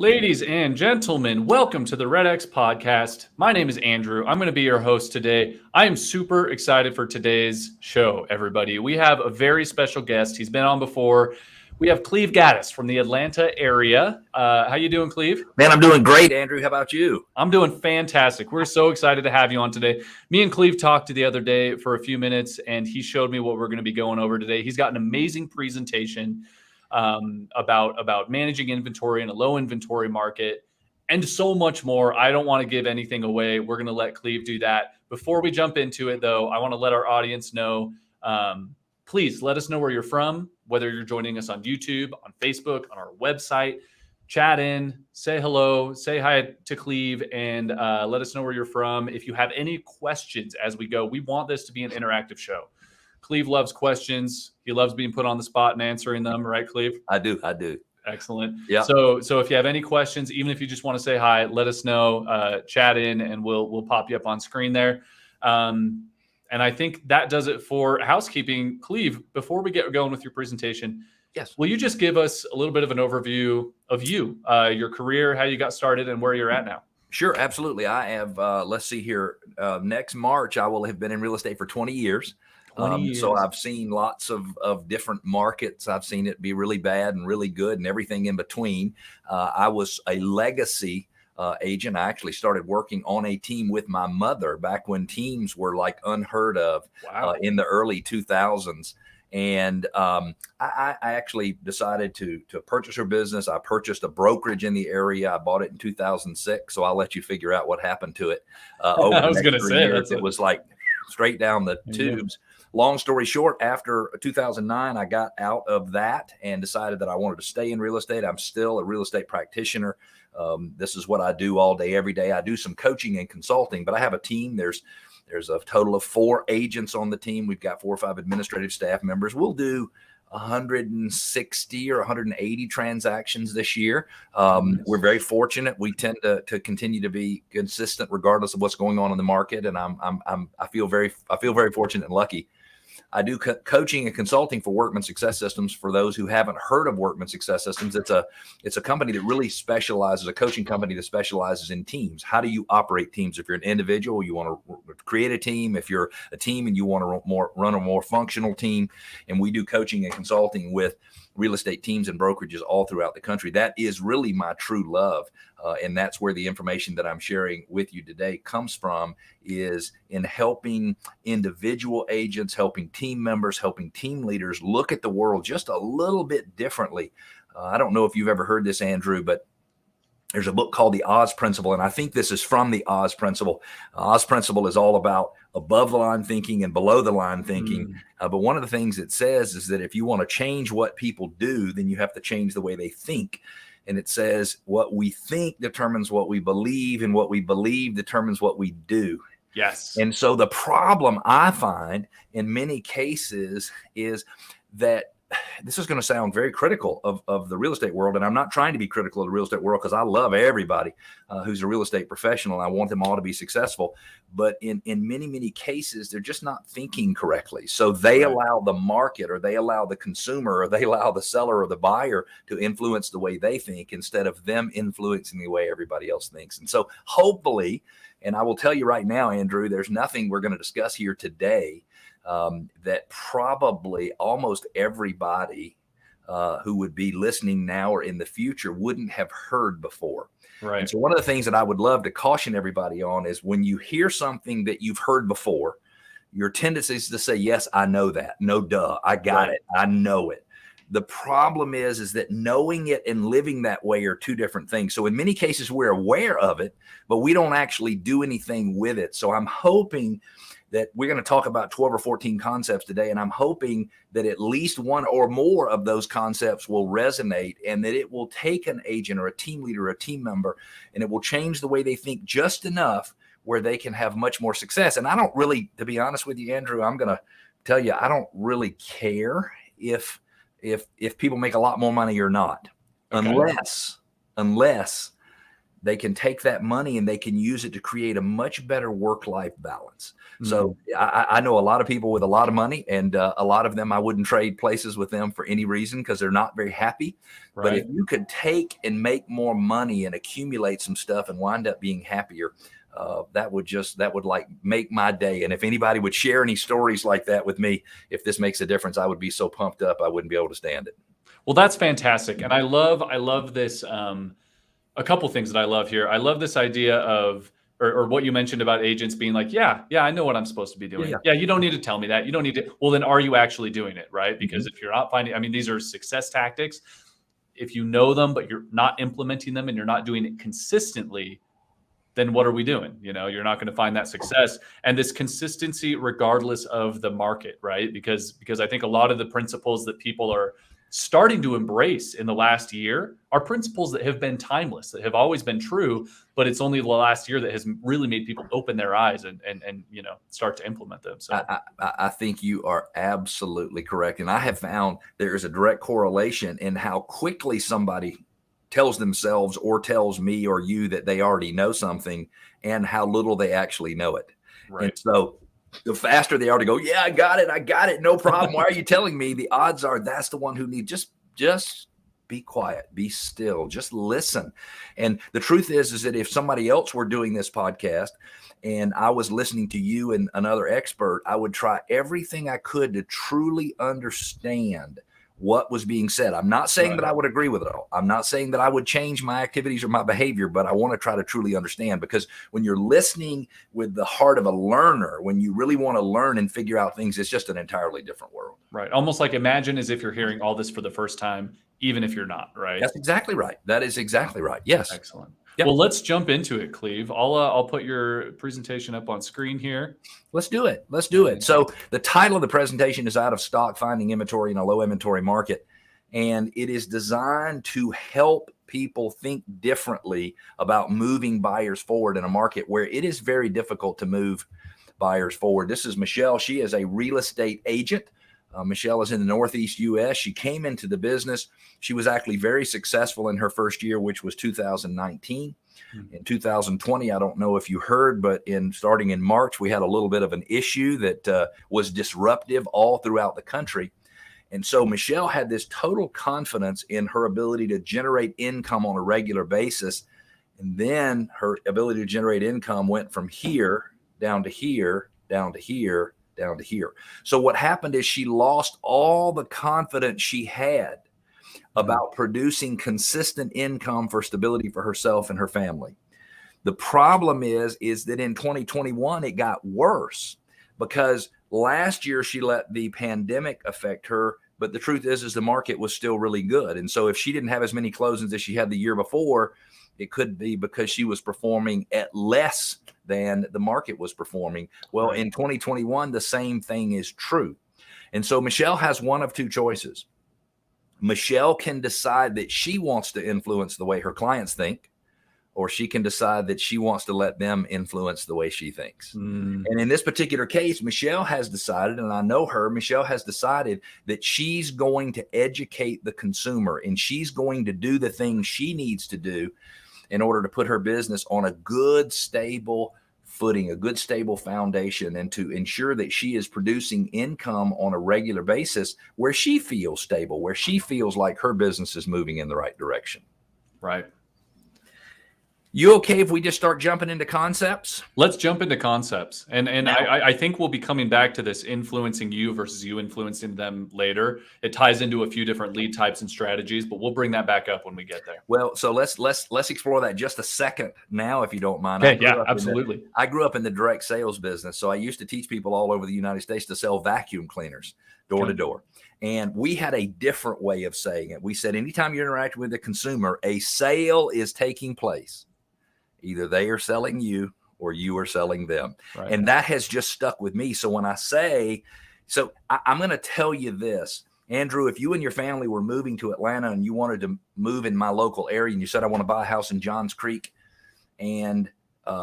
Ladies and gentlemen, welcome to the REDX podcast. My name is Andrew. I'm going to be your host today. I am super excited for today's show, everybody. We have a very special guest. He's been on before. We have Cleve Gaddis from the Atlanta area. How you doing, Cleve? Man, I'm doing great, Andrew. How about you? I'm doing fantastic. We're so excited to have you on today. Me and Cleve talked the other day for a few minutes, and he showed me what we're going to be going over today. He's got an amazing presentation about managing inventory in a low inventory market and so much more. I don't want to give anything away. We're going to let Cleve do that. Before we jump into it, though, I want to let our audience know, please let us know where you're from, whether you're joining us on YouTube, on Facebook, on our website. Chat in, say hello, say hi to Cleve, and let us know where you're from. If you have any questions as we go, we want this to be an interactive show. Cleve loves questions. He loves being put on the spot and answering them, right, Cleve? I do. Excellent. Yeah. So if you have any questions, even if you just want to say hi, let us know. Chat in, and we'll pop you up on screen there. And I think that does it for housekeeping. Cleve, before we get going with your presentation, yes, will you just give us a little bit of an overview of you, your career, how you got started, and where you're at now? Sure, absolutely. I have. Let's see here. Next March, I will have been in real estate for 20 years. So I've seen lots of different markets. I've seen it be really bad and really good and everything in between. I was a legacy agent. I actually started working on a team with my mother back when teams were like unheard of. Wow. In the early 2000s. And I actually decided to purchase her business. I purchased a brokerage in the area. I bought it in 2006. So I'll let you figure out what happened to it. Over I was going to say it was like straight down the tubes. Long story short, after 2009, I got out of that and decided that I wanted to stay in real estate. I'm still a real estate practitioner. This is what I do all day, every day. I do some coaching and consulting, but I have a team. There's a total of 4 agents on the team. We've got 4 or 5 administrative staff members. We'll do 160 or 180 transactions this year. We're very fortunate. We tend to continue to be consistent regardless of what's going on in the market. And I feel very fortunate and lucky. I do coaching and consulting for Workman Success Systems. For those who haven't heard of Workman Success Systems, it's a company that really specializes, a coaching company that specializes in teams. How do you operate teams? If you're an individual, you want to create a team. If you're a team and you want to run a more functional team, and we do coaching and consulting with real estate teams and brokerages all throughout the country. That is really my true love. And that's where the information that I'm sharing with you today comes from, is in helping individual agents, helping team members, helping team leaders look at the world just a little bit differently. I don't know if you've ever heard this, Andrew, but there's a book called The Oz Principle, and I think this is from The Oz Principle. Oz Principle is all about above the line thinking and below the line thinking. But one of the things it says is that if you want to change what people do, then you have to change the way they think. And it says what we think determines what we believe, and what we believe determines what we do. Yes. And so the problem I find in many cases is that this is going to sound very critical of the real estate world. And I'm not trying to be critical of the real estate world, because I love everybody who's a real estate professional. I want them all to be successful. But in many, many cases, they're just not thinking correctly. So they allow the market, or they allow the consumer, or they allow the seller or the buyer to influence the way they think, instead of them influencing the way everybody else thinks. And so hopefully, and I will tell you right now, Andrew, there's nothing we're going to discuss here today that probably almost everybody who would be listening now or in the future wouldn't have heard before. Right. And so one of the things that I would love to caution everybody on is, when you hear something that you've heard before, your tendency is to say, yes, I know that. No, duh, I got it. I know it. The problem is that knowing it and living that way are two different things. So in many cases, we're aware of it, but we don't actually do anything with it. So I'm hoping that we're going to talk about 12 or 14 concepts today, and I'm hoping that at least one or more of those concepts will resonate, and that it will take an agent or a team leader or a team member, and it will change the way they think just enough where they can have much more success. And I don't really, to be honest with you, Andrew, I'm going to tell you, I don't really care if people make a lot more money or not, unless they can take that money and they can use it to create a much better work-life balance. So I know a lot of people with a lot of money, and a lot of them, I wouldn't trade places with them for any reason because they're not very happy. Right. But if you could take and make more money and accumulate some stuff and wind up being happier, that would like make my day. And if anybody would share any stories like that with me, if this makes a difference, I would be so pumped up I wouldn't be able to stand it. Well, that's fantastic. And I love this. A couple things that I love here. I love this idea of, or what you mentioned about agents being like, yeah, I know what I'm supposed to be doing. Yeah, you don't need to tell me that. You don't need to. Well, then are you actually doing it? Right? Because if you're not finding, I mean, these are success tactics. If you know them, but you're not implementing them and you're not doing it consistently, then what are we doing? You're not going to find that success. And this consistency, regardless of the market, right? Because I think a lot of the principles that people are starting to embrace in the last year are principles that have been timeless, that have always been true, but it's only the last year that has really made people open their eyes and start to implement them. So I think you are absolutely correct. And I have found there is a direct correlation in how quickly somebody tells themselves or tells me or you that they already know something and how little they actually know it. Right. And so the faster they are to go, yeah, I got it. No problem. Why are you telling me? The odds are that's the one who needs just be quiet, be still, just listen. And the truth is that if somebody else were doing this podcast and I was listening to you and another expert, I would try everything I could to truly understand what was being said. I'm not saying that I would agree with it all. I'm not saying that I would change my activities or my behavior, but I want to try to truly understand, because when you're listening with the heart of a learner, when you really want to learn and figure out things, it's just an entirely different world. Right. Almost like imagine as if you're hearing all this for the first time, even if you're not, right? That's exactly right. That is exactly right. Yes. Excellent. Yep. Well, let's jump into it, Cleve. I'll put your presentation up on screen here. Let's do it. Let's do it. So the title of the presentation is Out of Stock, Finding Inventory in a Low Inventory Market. And it is designed to help people think differently about moving buyers forward in a market where it is very difficult to move buyers forward. This is Michelle. She is a real estate agent. Michelle is in the Northeast U.S. She came into the business. She was actually very successful in her first year, which was 2019. In 2020, I don't know if you heard, but starting in March, we had a little bit of an issue that was disruptive all throughout the country. And so Michelle had this total confidence in her ability to generate income on a regular basis. And then her ability to generate income went from here down to here, down to here, down to here. So what happened is she lost all the confidence she had about producing consistent income for stability for herself and her family. The problem is that in 2021, it got worse because last year she let the pandemic affect her, but the truth is the market was still really good. And so if she didn't have as many closings as she had the year before, it could be because she was performing at less than the market was performing. Well, in 2021, the same thing is true. And so Michelle has one of two choices. Michelle can decide that she wants to influence the way her clients think, or she can decide that she wants to let them influence the way she thinks. And in this particular case, Michelle has decided, and I know her, Michelle has decided that she's going to educate the consumer and she's going to do the things she needs to do in order to put her business on a good, stable footing, a good, stable foundation, and to ensure that she is producing income on a regular basis where she feels stable, where she feels like her business is moving in the right direction. Right. You okay if we just start jumping into concepts? Let's jump into concepts. And I think we'll be coming back to this influencing you versus you influencing them later. It ties into a few different lead types and strategies, but we'll bring that back up when we get there. Well, so let's explore that just a second now, if you don't mind. Okay, yeah, absolutely. I grew up in the direct sales business. So I used to teach people all over the United States to sell vacuum cleaners door to door. And we had a different way of saying it. We said, anytime you're interacting with the consumer, a sale is taking place. Either they are selling you or you are selling them. Right. And that has just stuck with me. So when I say, I'm going to tell you this, Andrew, if you and your family were moving to Atlanta and you wanted to move in my local area and you said, I want to buy a house in Johns Creek, and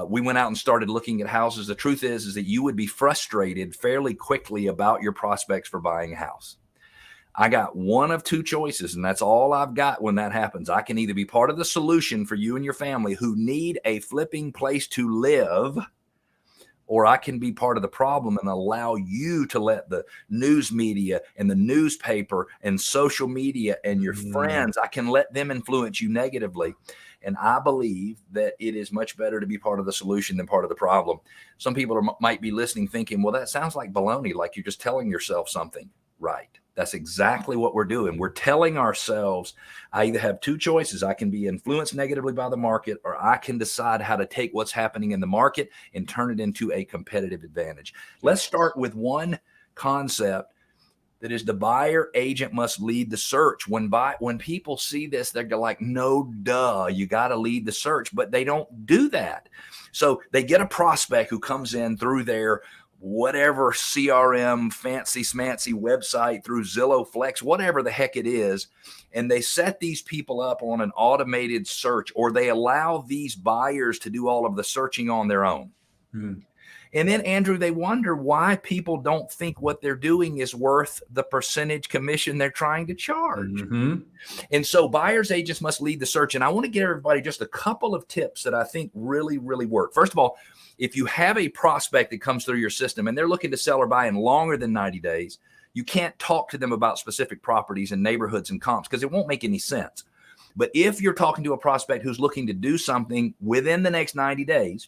we went out and started looking at houses, the truth is that you would be frustrated fairly quickly about your prospects for buying a house. I got one of two choices, and that's all I've got when that happens. I can either be part of the solution for you and your family who need a flipping place to live, or I can be part of the problem and allow you to let the news media and the newspaper and social media and your friends, I can let them influence you negatively. And I believe that it is much better to be part of the solution than part of the problem. Some people might be listening thinking, well, that sounds like baloney, like you're just telling yourself something. Right. That's exactly what we're doing. We're telling ourselves, I either have two choices. I can be influenced negatively by the market, or I can decide how to take what's happening in the market and turn it into a competitive advantage. Let's start with one concept that is the buyer agent must lead the search. When people see this, they're like, no, duh, you got to lead the search, but they don't do that. So they get a prospect who comes in through their whatever CRM, fancy smancy website, through Zillow Flex, whatever the heck it is. And they set these people up on an automated search, or they allow these buyers to do all of the searching on their own. And then, Andrew, they wonder why people don't think what they're doing is worth the percentage commission they're trying to charge. And so buyer's agents must lead the search. And I want to give everybody just a couple of tips that I think really, really work. First of all, if you have a prospect that comes through your system and they're looking to sell or buy in longer than 90 days, you can't talk to them about specific properties and neighborhoods and comps because it won't make any sense. But if you're talking to a prospect who's looking to do something within the next 90 days,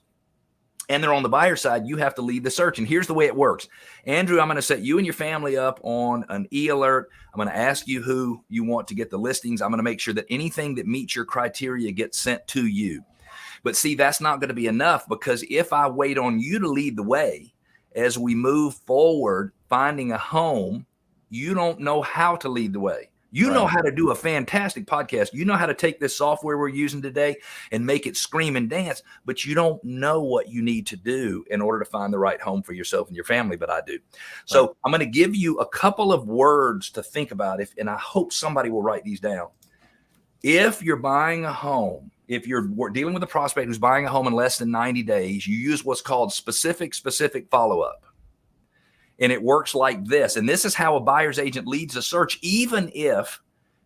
and they're on the buyer side, you have to lead the search. And here's the way it works. Andrew, I'm going to set you and your family up on an e-alert. I'm going to ask you who you want to get the listings. I'm going to make sure that anything that meets your criteria gets sent to you. But see, that's not going to be enough, because if I wait on you to lead the way as we move forward, finding a home, you don't know how to lead the way. You know how to do a fantastic podcast. You know how to take this software we're using today and make it scream and dance, but you don't know what you need to do in order to find the right home for yourself and your family, but I do. So I'm going to give you a couple of words to think about, and I hope somebody will write these down. If you're buying a home, if you're dealing with a prospect who's buying a home in less than 90 days, you use what's called specific follow-up. And it works like this. And this is how a buyer's agent leads a search, even if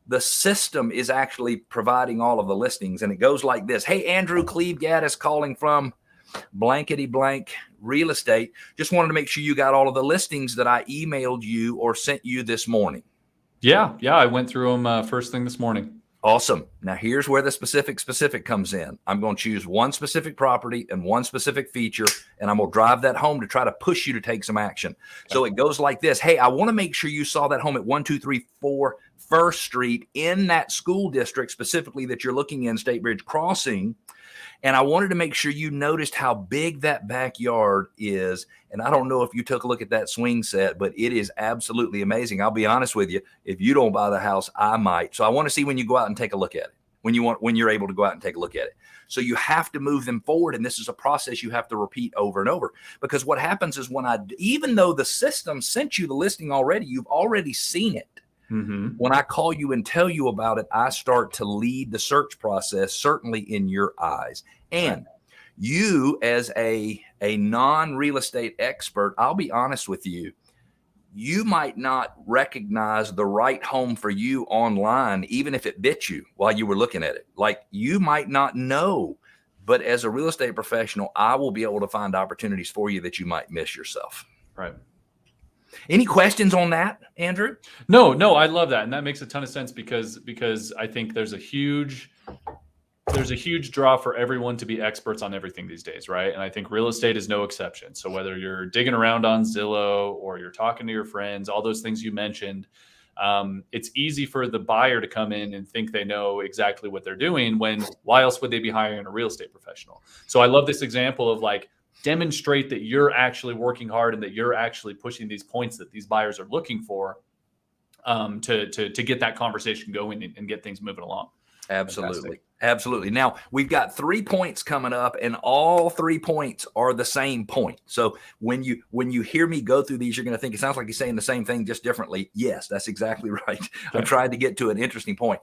the system is actually providing all of the listings. And it goes like this. Hey, Andrew, Cleve, Gaddis calling from blankety blank real estate. Just wanted to make sure you got all of the listings that I emailed you or sent you this morning. Yeah, I went through them first thing this morning. Awesome. Now here's where the specific comes in. I'm going to choose one specific property and one specific feature, and I'm going to drive that home to try to push you to take some action. So it goes like this. Hey, I want to make sure you saw that home at 1234 First Street in that school district, specifically that you're looking in, State Bridge Crossing. And I wanted to make sure you noticed how big that backyard is. And I don't know if you took a look at that swing set, but it is absolutely amazing. I'll be honest with you. If you don't buy the house, I might. So I want to see when you go out and take a look at it, when you're able to go out and take a look at it. So you have to move them forward. And this is a process you have to repeat over and over, because what happens is even though the system sent you the listing already, you've already seen it. When I call you and tell you about it, I start to lead the search process, certainly in your eyes. And you, as a non-real estate expert, I'll be honest with you, you might not recognize the right home for you online, even if it bit you while you were looking at it. Like, you might not know, but as a real estate professional, I will be able to find opportunities for you that you might miss yourself. Right. Any questions on that, Andrew? No, I love that. And that makes a ton of sense because I think there's a huge draw for everyone to be experts on everything these days, right? And I think real estate is no exception. So whether you're digging around on Zillow or you're talking to your friends, all those things you mentioned, it's easy for the buyer to come in and think they know exactly what they're doing, when why else would they be hiring a real estate professional? So I love this example of, like, demonstrate that you're actually working hard and that you're actually pushing these points that these buyers are looking for, to get that conversation going and get things moving along. Absolutely. Fantastic. Absolutely. Now, we've got 3 points coming up, and all 3 points are the same point. So when you hear me go through these, you're going to think it sounds like he's saying the same thing, just differently. Yes, that's exactly right. I'm trying to get to an interesting point.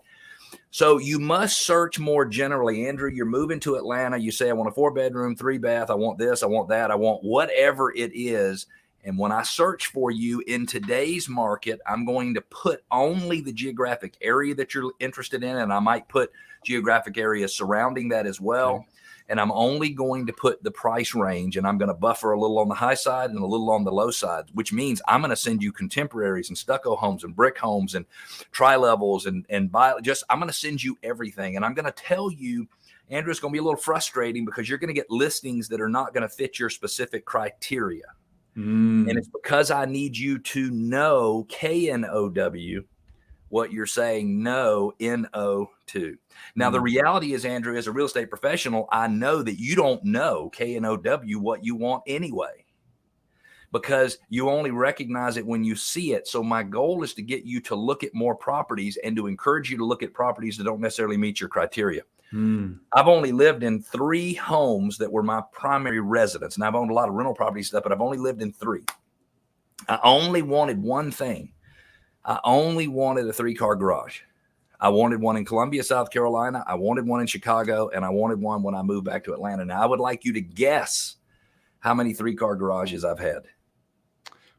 So you must search more generally. Andrew, you're moving to Atlanta. You say, I want a 4-bedroom, 3-bath. I want this. I want that. I want whatever it is. And when I search for you in today's market, I'm going to put only the geographic area that you're interested in. And I might put geographic areas surrounding that as well. Okay. And I'm only going to put the price range, and I'm going to buffer a little on the high side and a little on the low side, which means I'm going to send you contemporaries and stucco homes and brick homes and tri-levels and I'm going to send you everything. And I'm going to tell you, Andrew, it's going to be a little frustrating because you're going to get listings that are not going to fit your specific criteria. And it's because I need you to know KNOW what you're saying no NO to. Now, the reality is, Andrew, as a real estate professional, I know that you don't know KNOW what you want anyway, because you only recognize it when you see it. So my goal is to get you to look at more properties and to encourage you to look at properties that don't necessarily meet your criteria. I've only lived in 3 homes that were my primary residence. And I've owned a lot of rental property stuff, but I've only lived in 3. I only wanted one thing. I only wanted a 3-car garage. I wanted one in Columbia, South Carolina. I wanted one in Chicago, and I wanted one when I moved back to Atlanta. Now, I would like you to guess how many 3-car garages I've had.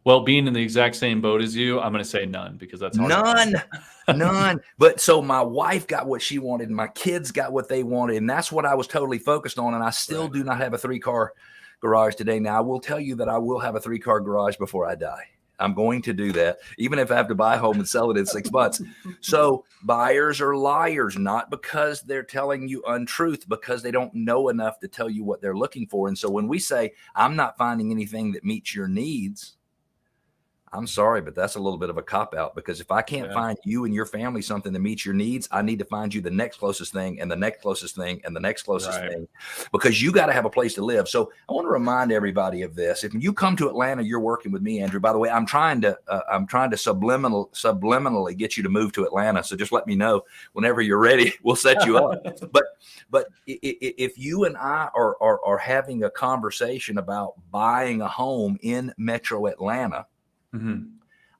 Well, being in the exact same boat as you, I'm going to say none, because that's none. But so my wife got what she wanted, and my kids got what they wanted, and that's what I was totally focused on. And I still do not have a 3-car garage today. Now, I will tell you that I will have a 3-car garage before I die. I'm going to do that, even if I have to buy a home and sell it in 6 months. So buyers are liars, not because they're telling you untruth, because they don't know enough to tell you what they're looking for. And so when we say, I'm not finding anything that meets your needs, I'm sorry, but that's a little bit of a cop-out, because if I can't find you and your family something that meets your needs, I need to find you the next closest thing and the next closest thing and the next closest thing, because you got to have a place to live. So I want to remind everybody of this. If you come to Atlanta, you're working with me, Andrew. By the way, I'm trying to subliminally get you to move to Atlanta. So just let me know whenever you're ready. We'll set you up. But if you and I are having a conversation about buying a home in Metro Atlanta,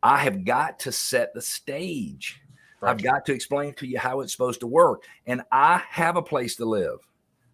I have got to set the stage. I've got to explain to you how it's supposed to work. And I have a place to live.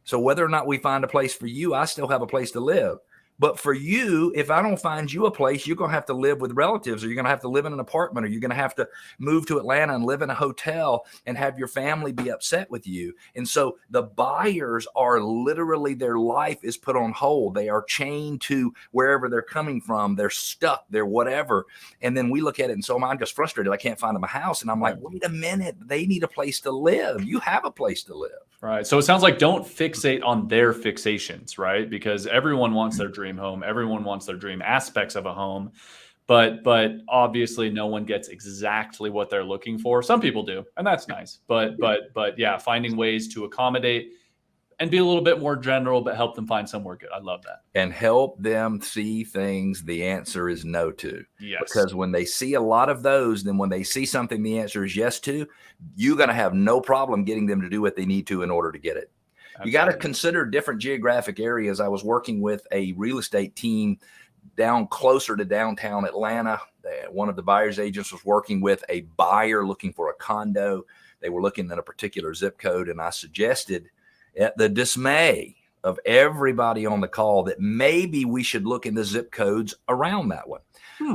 So whether or not we find a place for you, I still have a place to live. But for you, if I don't find you a place, you're going to have to live with relatives, or you're going to have to live in an apartment, or you're going to have to move to Atlanta and live in a hotel and have your family be upset with you. And so the buyers are literally, their life is put on hold. They are chained to wherever they're coming from. They're stuck. They're whatever. And then we look at it and so I'm just frustrated. I can't find them a house. And I'm like, wait a minute. They need a place to live. You have a place to live. Right. So it sounds like don't fixate on their fixations, right? Because everyone wants their dream home. Everyone wants their dream aspects of a home. But obviously no one gets exactly what they're looking for. Some people do, and that's nice. But yeah, finding ways to accommodate and be a little bit more general, but help them find somewhere good. I love that. And help them see things the answer is no to. Yes. Because when they see a lot of those, then when they see something the answer is yes to, you're going to have no problem getting them to do what they need to in order to get it. Absolutely. You got to consider different geographic areas. I was working with a real estate team down closer to downtown Atlanta. One of the buyer's agents was working with a buyer looking for a condo. They were looking at a particular zip code, and I suggested, at the dismay of everybody on the call, that maybe we should look in the zip codes around that one.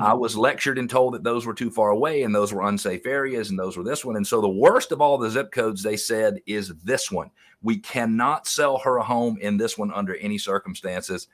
I was lectured and told that those were too far away and those were unsafe areas and those were this one. And so the worst of all the zip codes, they said, is this one. We cannot sell her a home in this one under any circumstances.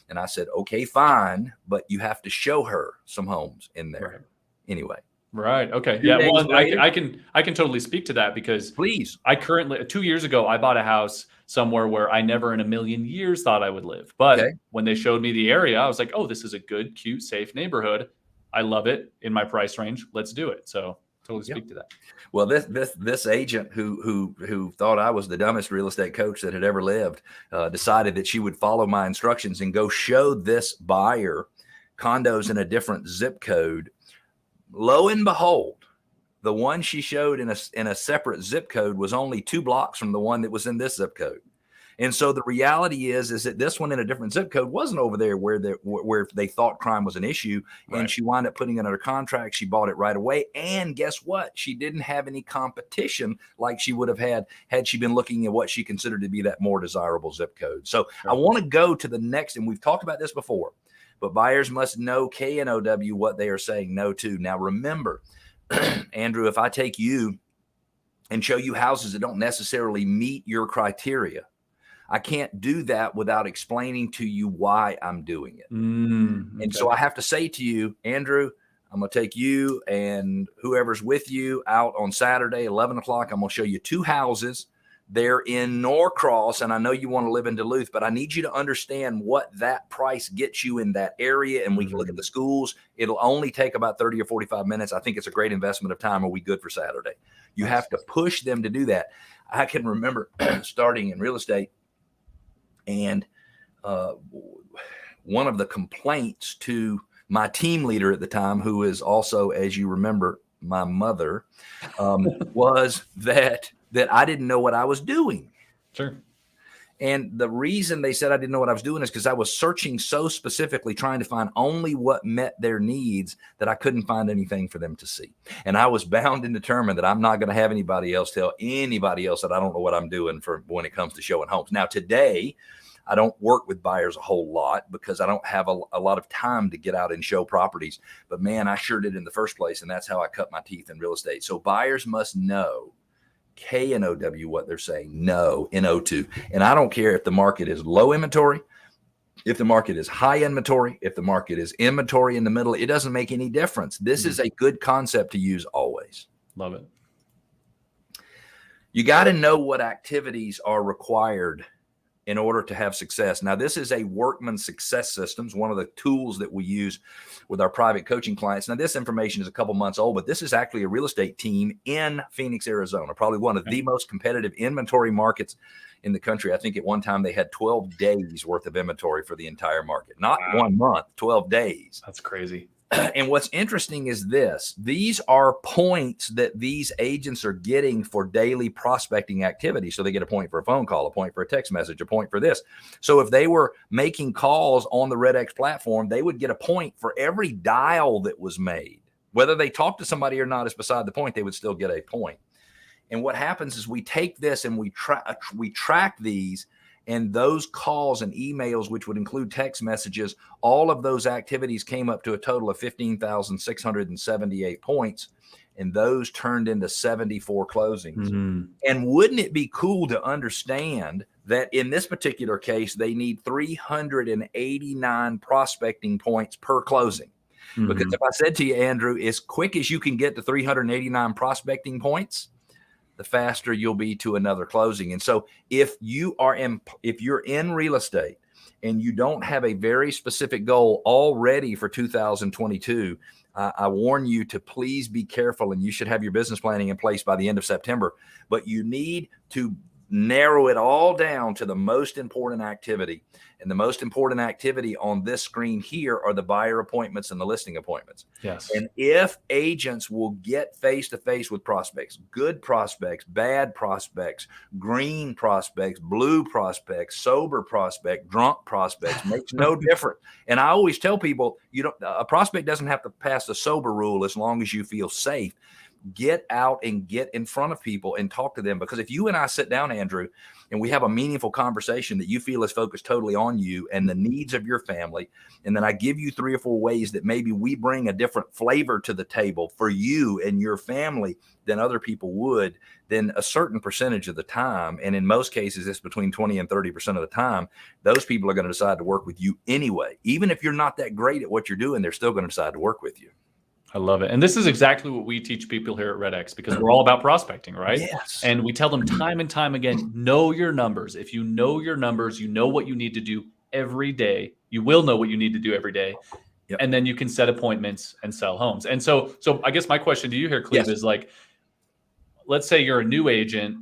And I said, okay, fine, but you have to show her some homes in there. Right. Anyway. Right. Okay. Yeah. Well, I can totally speak to that, because please, I currently, 2 years ago, I bought a house somewhere where I never in a million years thought I would live. But when they showed me the area, I was like, oh, this is a good, cute, safe neighborhood. I love it in my price range. Let's do it. So totally speak to that. Well, this agent who thought I was the dumbest real estate coach that had ever lived, decided that she would follow my instructions and go show this buyer condos in a different zip code. Lo and behold, the one she showed in a separate zip code was only 2 blocks from the one that was in this zip code. And so the reality is that this one in a different zip code wasn't over there where they thought crime was an issue. Right. And she wound up putting it under contract. She bought it right away. And guess what? She didn't have any competition like she would have had she been looking at what she considered to be that more desirable zip code. So I want to go to the next, and we've talked about this before. but buyers must know KNOW what they are saying no to. Now, remember, Andrew, if I take you and show you houses that don't necessarily meet your criteria, I can't do that without explaining to you why I'm doing it. Okay. And so I have to say to you, Andrew, I'm going to take you and whoever's with you out on Saturday, 11 o'clock. I'm going to show you 2 houses. They're in Norcross, and I know you want to live in Duluth, but I need you to understand what that price gets you in that area, and we can look at the schools. It'll only take about 30 or 45 minutes. I think it's a great investment of time. Are we good for Saturday? You have to push them to do that. I can remember starting in real estate, and one of the complaints to my team leader at the time, who is also, as you remember, my mother, was that I didn't know what I was doing. Sure. And the reason they said I didn't know what I was doing is because I was searching so specifically, trying to find only what met their needs, that I couldn't find anything for them to see. And I was bound and determined that I'm not going to have anybody else tell anybody else that I don't know what I'm doing for when it comes to showing homes. Now, today, I don't work with buyers a whole lot because I don't have a lot of time to get out and show properties. But man, I sure did in the first place. And that's how I cut my teeth in real estate. So buyers must know KNOW what they're saying no, NO2. And I don't care if the market is low inventory, if the market is high inventory, if the market is inventory in the middle, it doesn't make any difference. This is a good concept to use always. Love it. You got to know what activities are required in order to have success. Now, this is a Workman Success Systems, one of the tools that we use with our private coaching clients. Now, this information is a couple months old, but this is actually a real estate team in Phoenix, Arizona, probably one of the most competitive inventory markets in the country. I think at one time they had 12 days worth of inventory for the entire market, not 1 month, 12 days. That's crazy. And what's interesting is these are points that these agents are getting for daily prospecting activity. So they get a point for a phone call, a point for a text message, a point for this. So if they were making calls on the REDX platform, they would get a point for every dial that was made. Whether they talk to somebody or not is beside the point. They would still get a point. And what happens is we take this and we track these, and those calls and emails, which would include text messages, all of those activities came up to a total of 15,678 points. And those turned into 74 closings. And wouldn't it be cool to understand that in this particular case, they need 389 prospecting points per closing? Because if I said to you, Andrew, as quick as you can get to 389 prospecting points, the faster you'll be to another closing. And so if you're in real estate and you don't have a very specific goal already for 2022, I warn you to please be careful, and you should have your business planning in place by the end of September. But you need to narrow it all down to the most important activity. And the most important activity on this screen here are the buyer appointments and the listing appointments. Yes. And if agents will get face-to-face with prospects, good prospects, bad prospects, green prospects, blue prospects, sober prospect, drunk prospects, makes no difference. And I always tell people, a prospect doesn't have to pass the sober rule as long as you feel safe. Get out and get in front of people and talk to them. Because if you and I sit down, Andrew, and we have a meaningful conversation that you feel is focused totally on you and the needs of your family, and then I give you 3 or 4 ways that maybe we bring a different flavor to the table for you and your family than other people would, then a certain percentage of the time, and in most cases, it's between 20 and 30% of the time, those people are going to decide to work with you anyway. Even if you're not that great at what you're doing, they're still going to decide to work with you. I love it. And this is exactly what we teach people here at REDX, because we're all about prospecting, right? Yes. And we tell them time and time again, know your numbers. If you know your numbers, you know what you need to do every day. You will know what you need to do every day. Yep. And then you can set appointments and sell homes. And so I guess my question to you here, Cleve, is like, let's say you're a new agent.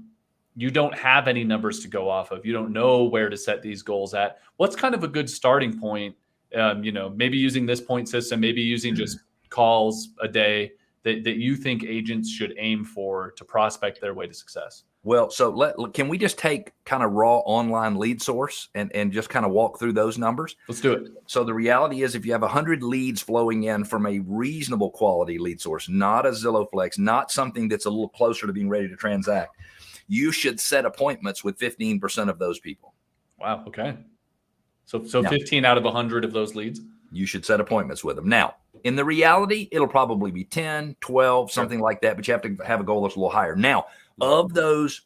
You don't have any numbers to go off of. You don't know where to set these goals at. What's kind of a good starting point? Maybe using this point system, maybe using just calls a day that you think agents should aim for to prospect their way to success? Well, so can we just take kind of raw online lead source and just kind of walk through those numbers? Let's do it. So the reality is, if you have 100 leads flowing in from a reasonable quality lead source, not a Zillow Flex, not something that's a little closer to being ready to transact, you should set appointments with 15% of those people. Wow. Okay. So 15 out of 100 of those leads. you should set appointments with them. Now, in the reality, it'll probably be 10, 12, something like that, but you have to have a goal that's a little higher. Now, of those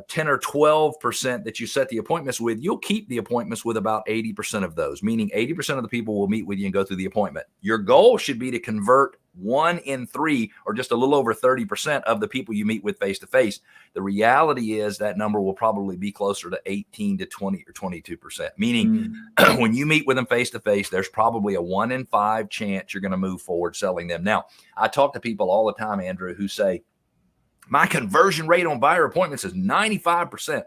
10 or 12% that you set the appointments with, you'll keep the appointments with about 80% of those, meaning 80% of the people will meet with you and go through the appointment. Your goal should be to convert 1 in 3, or just a little over 30% of the people you meet with face-to-face. The reality is that number will probably be closer to 18 to 20 or 22%, meaning when you meet with them face-to-face, there's probably a 1 in 5 chance you're going to move forward selling them. Now, I talk to people all the time, Andrew, who say, my conversion rate on buyer appointments is 95%.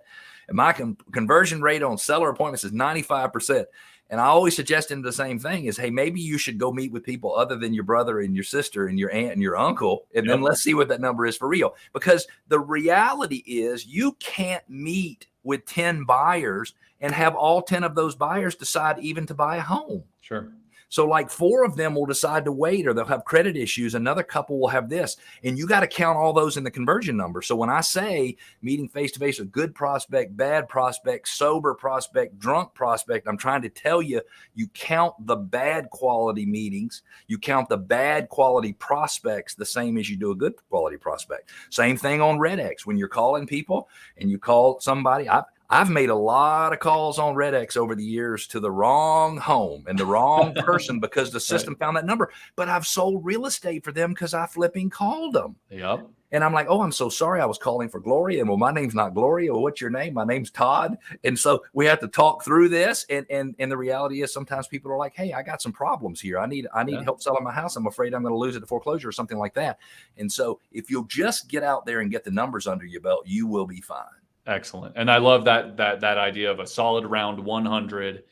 And my conversion rate on seller appointments is 95%. And I always suggest them the same thing is, hey, maybe you should go meet with people other than your brother and your sister and your aunt and your uncle. And then let's see what that number is for real. Because the reality is you can't meet with 10 buyers and have all 10 of those buyers decide even to buy a home. Sure. So like 4 of them will decide to wait, or they'll have credit issues. Another couple will have this, and you got to count all those in the conversion number. So when I say meeting face-to-face, a good prospect, bad prospect, sober prospect, drunk prospect, I'm trying to tell you, you count the bad quality meetings, you count the bad quality prospects the same as you do a good quality prospect. Same thing on REDX. When you're calling people and you call somebody, I've made a lot of calls on REDX over the years to the wrong home and the wrong person because the system found that number. But I've sold real estate for them because I flipping called them. Yep. And I'm like, oh, I'm so sorry. I was calling for Gloria. And well, my name's not Gloria. Well, what's your name? My name's Todd. And so we have to talk through this. And the reality is sometimes people are like, hey, I got some problems here. I need help selling my house. I'm afraid I'm going to lose it to foreclosure or something like that. And so if you'll just get out there and get the numbers under your belt, you will be fine. Excellent. And I love that idea of a solid round 100,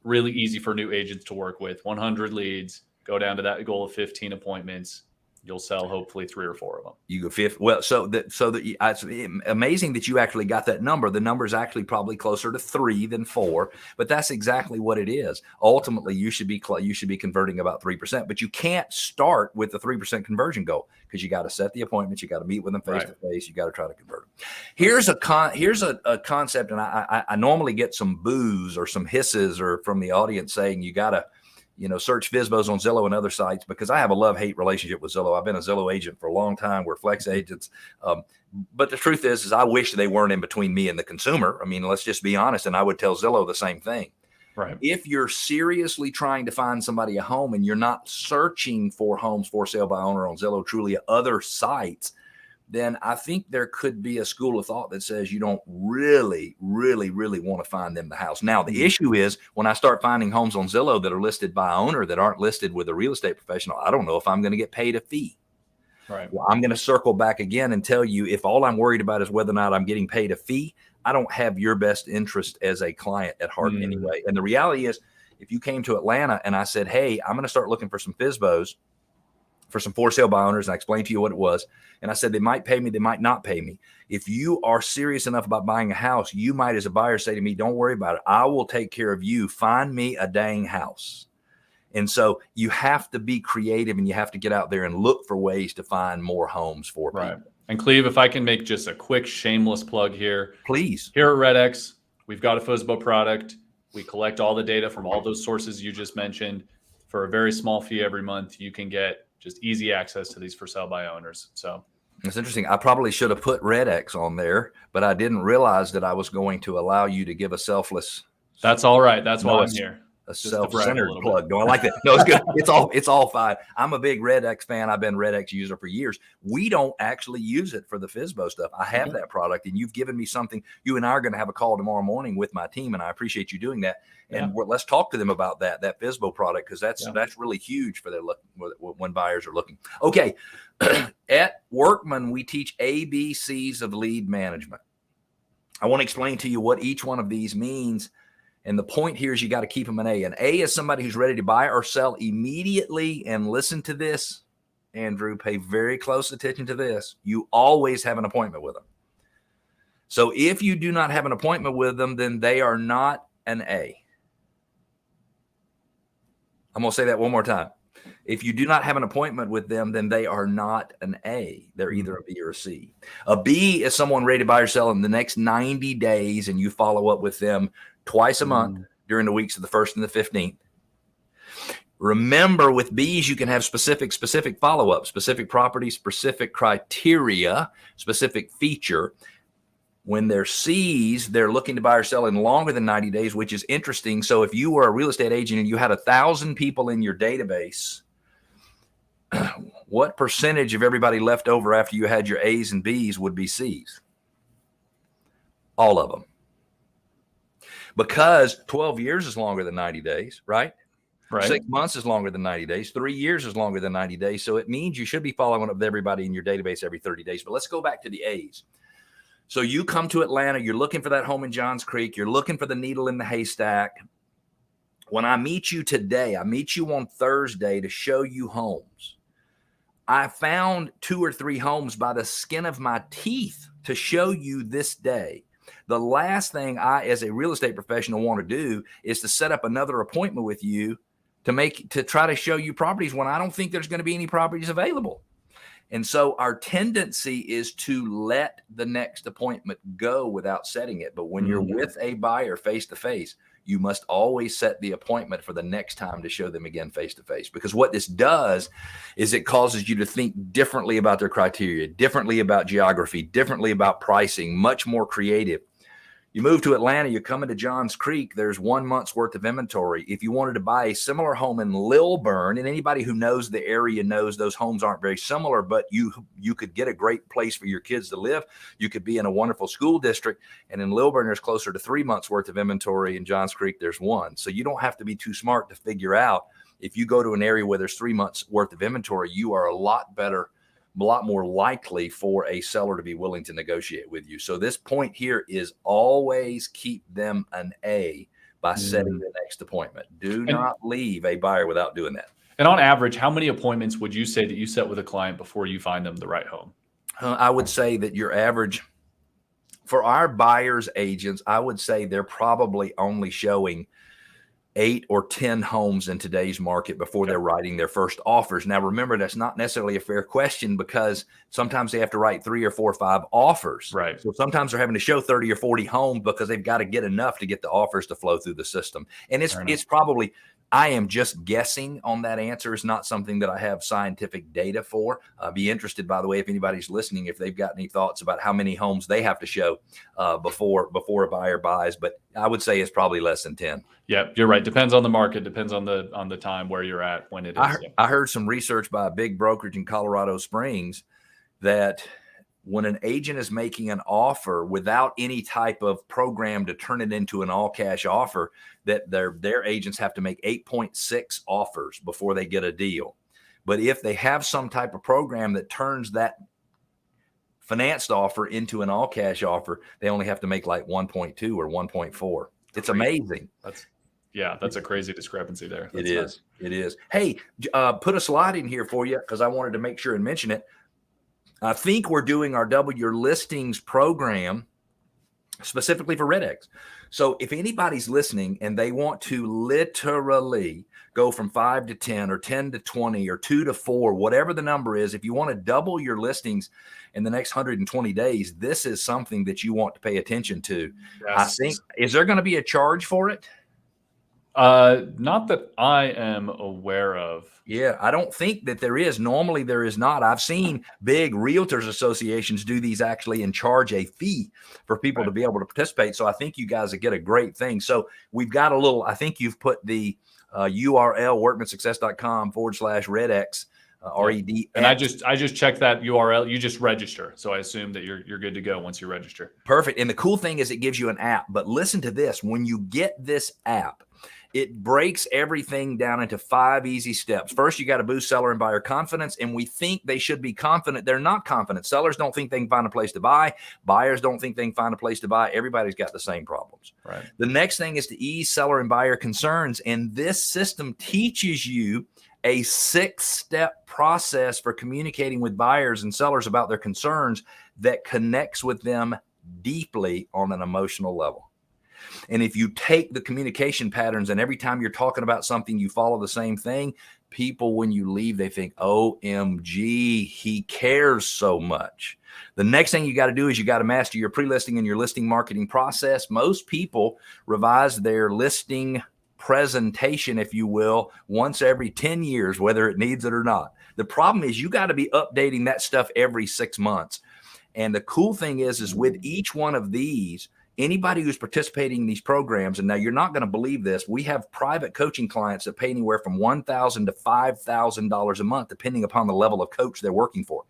really easy for new agents to work with. 100 leads, go down to that goal of 15 appointments. You'll sell hopefully 3 or 4 of them. You go 5. Well, it's amazing that you actually got that number. The number is actually probably closer to 3 than 4, but that's exactly what it is. Ultimately, you should be converting about 3%, but you can't start with the 3% conversion goal because you got to set the appointments, you got to meet with them face to face, you got to try to convert them. Here's a concept, and I normally get some boos or some hisses or from the audience saying you got to search FSBOs on Zillow and other sites, because I have a love-hate relationship with Zillow. I've been a Zillow agent for a long time. We're flex agents. But the truth is I wish they weren't in between me and the consumer. I mean, let's just be honest. And I would tell Zillow the same thing. Right. If you're seriously trying to find somebody a home and you're not searching for homes for sale by owner on Zillow, Trulia, other sites, then I think there could be a school of thought that says you don't really, really, really want to find them the house. Now, the issue is when I start finding homes on Zillow that are listed by owner that aren't listed with a real estate professional, I don't know if I'm going to get paid a fee. Right. Well, I'm going to circle back again and tell you, if all I'm worried about is whether or not I'm getting paid a fee, I don't have your best interest as a client at heart anyway. And the reality is, if you came to Atlanta and I said, hey, I'm going to start looking for some FSBOs, for some for sale by owners, and I explained to you what it was. And I said, they might pay me, they might not pay me. If you are serious enough about buying a house, you might, as a buyer, say to me, don't worry about it. I will take care of you. Find me a dang house. And so you have to be creative and you have to get out there and look for ways to find more homes for people. And Cleve, if I can make just a quick shameless plug here. Please. Here at REDX, we've got a FSBO product. We collect all the data from all those sources you just mentioned. For a very small fee every month, you can get just easy access to these for sale by owners. So it's interesting. I probably should have put REDX on there, but I didn't realize that I was going to allow you to give a selfless. That's all right. That's why I'm here. A self-centered plug. No, I like that. No, it's good. It's all fine. I'm a big REDX fan. I've been REDX user for years. We don't actually use it for the FSBO stuff. I have that product, and you've given me something. You and I are going to have a call tomorrow morning with my team, and I appreciate you doing that. And let's talk to them about that FSBO product, because that's really huge for their when buyers are looking. Okay, at Workman, we teach ABCs of lead management. I want to explain to you what each one of these means. And the point here is you got to keep them an A. An A is somebody who's ready to buy or sell immediately. And listen to this, Andrew, pay very close attention to this. You always have an appointment with them. So if you do not have an appointment with them, then they are not an A. I'm going to say that one more time. If you do not have an appointment with them, then they are not an A. They're either a B or a C. A B is someone ready to buy or sell in the next 90 days, and you follow up with them twice a month during the weeks of the 1st and the 15th. Remember, with Bs, you can have specific follow-up, specific property, specific criteria, specific feature. When they're Cs, they're looking to buy or sell in longer than 90 days, which is interesting. So if you were a real estate agent and you had 1,000 people in your database, what percentage of everybody left over after you had your A's and B's would be C's? All of them. Because 12 years is longer than 90 days, right? Right. 6 months is longer than 90 days. 3 years is longer than 90 days. So it means you should be following up with everybody in your database every 30 days. But let's go back to the A's. So you come to Atlanta, you're looking for that home in Johns Creek, you're looking for the needle in the haystack. When I meet you today, I meet you on Thursday to show you homes. I found 2 or 3 homes by the skin of my teeth to show you this day. The last thing I, as a real estate professional, want to do is to set up another appointment with you to try to show you properties when I don't think there's going to be any properties available. And so our tendency is to let the next appointment go without setting it. But when you're with a buyer face to face, you must always set the appointment for the next time to show them again face to face. Because what this does is it causes you to think differently about their criteria, differently about geography, differently about pricing, much more creative. You move to Atlanta, you're coming to Johns Creek, there's 1 month's worth of inventory. If you wanted to buy a similar home in Lilburn, and anybody who knows the area knows those homes aren't very similar, but you could get a great place for your kids to live. You could be in a wonderful school district. And in Lilburn, there's closer to 3 months worth of inventory. In Johns Creek, there's 1. So you don't have to be too smart to figure out if you go to an area where there's 3 months worth of inventory, you are a lot more likely for a seller to be willing to negotiate with you. So this point here is always keep them an A by setting the next appointment. Do not leave a buyer without doing that. And on average, how many appointments would you say that you set with a client before you find them the right home? I would say that your average, for our buyers agents, I would say they're probably only showing 8 or 10 homes in today's market before they're writing their first offers. Now, remember, that's not necessarily a fair question because sometimes they have to write 3 or 4 or 5 offers. Right. So sometimes they're having to show 30 or 40 homes because they've got to get enough to get the offers to flow through the system. And it's probably, I am just guessing on that answer. It's not something that I have scientific data for. I'd be interested, by the way, if anybody's listening, if they've got any thoughts about how many homes they have to show before a buyer buys. But I would say it's probably less than 10. Yeah, you're right. Depends on the market. Depends on the time where you're at when it is. I heard some research by a big brokerage in Colorado Springs that when an agent is making an offer without any type of program to turn it into an all cash offer, that their agents have to make 8.6 offers before they get a deal. But if they have some type of program that turns that financed offer into an all cash offer, they only have to make like 1.2 or 1.4. It's amazing. That's a crazy discrepancy there. It is. Hey, put a slide in here for you because I wanted to make sure and mention it. I think we're doing our Double Your Listings program specifically for REDX. So if anybody's listening and they want to literally go from 5 to 10 or 10 to 20 or 2 to 4, whatever the number is, if you want to double your listings in the next 120 days, this is something that you want to pay attention to. Yes. I think, is there going to be a charge for it? Not that I am aware of. Yeah, I don't think that there is. Normally there is not. I've seen big realtors associations do these actually and charge a fee for people to be able to participate. So I think you guys get a great thing. So we've got a little, I think you've put the URL workmansuccess.com/REDX. REDX. And I just checked that URL. You just register. So I assume that you're good to go once you register. Perfect. And the cool thing is it gives you an app. But listen to this. When you get this app, it breaks everything down into 5 easy steps. First, you got to boost seller and buyer confidence. And we think they should be confident. They're not confident. Sellers don't think they can find a place to buy. Buyers don't think they can find a place to buy. Everybody's got the same problems. Right. The next thing is to ease seller and buyer concerns. And this system teaches you a 6-step process for communicating with buyers and sellers about their concerns that connects with them deeply on an emotional level. And if you take the communication patterns and every time you're talking about something, you follow the same thing, people, when you leave, they think, OMG, he cares so much. The next thing you got to do is you got to master your pre-listing and your listing marketing process. Most people revise their listing presentation, if you will, once every 10 years, whether it needs it or not. The problem is you got to be updating that stuff every 6 months. And the cool thing is with each one of these, anybody who's participating in these programs, and now you're not going to believe this, we have private coaching clients that pay anywhere from $1,000 to $5,000 a month, depending upon the level of coach they're working for.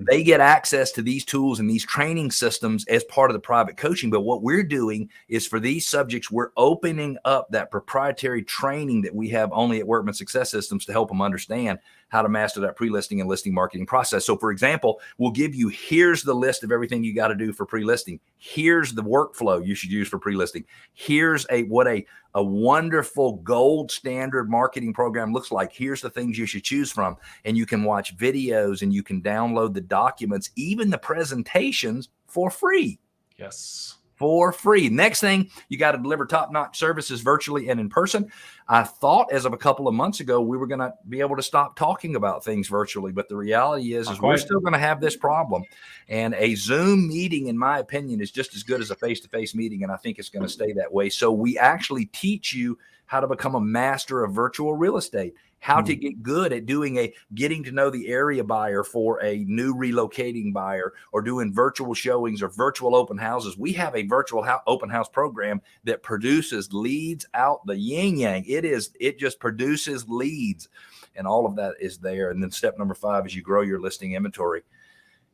They get access to these tools and these training systems as part of the private coaching. But what we're doing is for these subjects, we're opening up that proprietary training that we have only at Workman Success Systems to help them understand how to master that pre-listing and listing marketing process. So for example, we'll give you, here's the list of everything you got to do for pre-listing. Here's the workflow you should use for pre-listing. Here's what a wonderful gold standard marketing program looks like. Here's the things you should choose from. And you can watch videos and you can download the documents, even the presentations, for free. Yes. For free. Next thing, you got to deliver top-notch services virtually and in person. I thought as of a couple of months ago, we were going to be able to stop talking about things virtually, but the reality is we're still going to have this problem. And a Zoom meeting, in my opinion, is just as good as a face-to-face meeting, and I think it's going to stay that way. So we actually teach you how to become a master of virtual real estate, how to get good at getting to know the area buyer for a new relocating buyer, or doing virtual showings or virtual open houses. We have a virtual open house program that produces leads out the yin yang. It just produces leads, and all of that is there. And then step number 5 is you grow your listing inventory.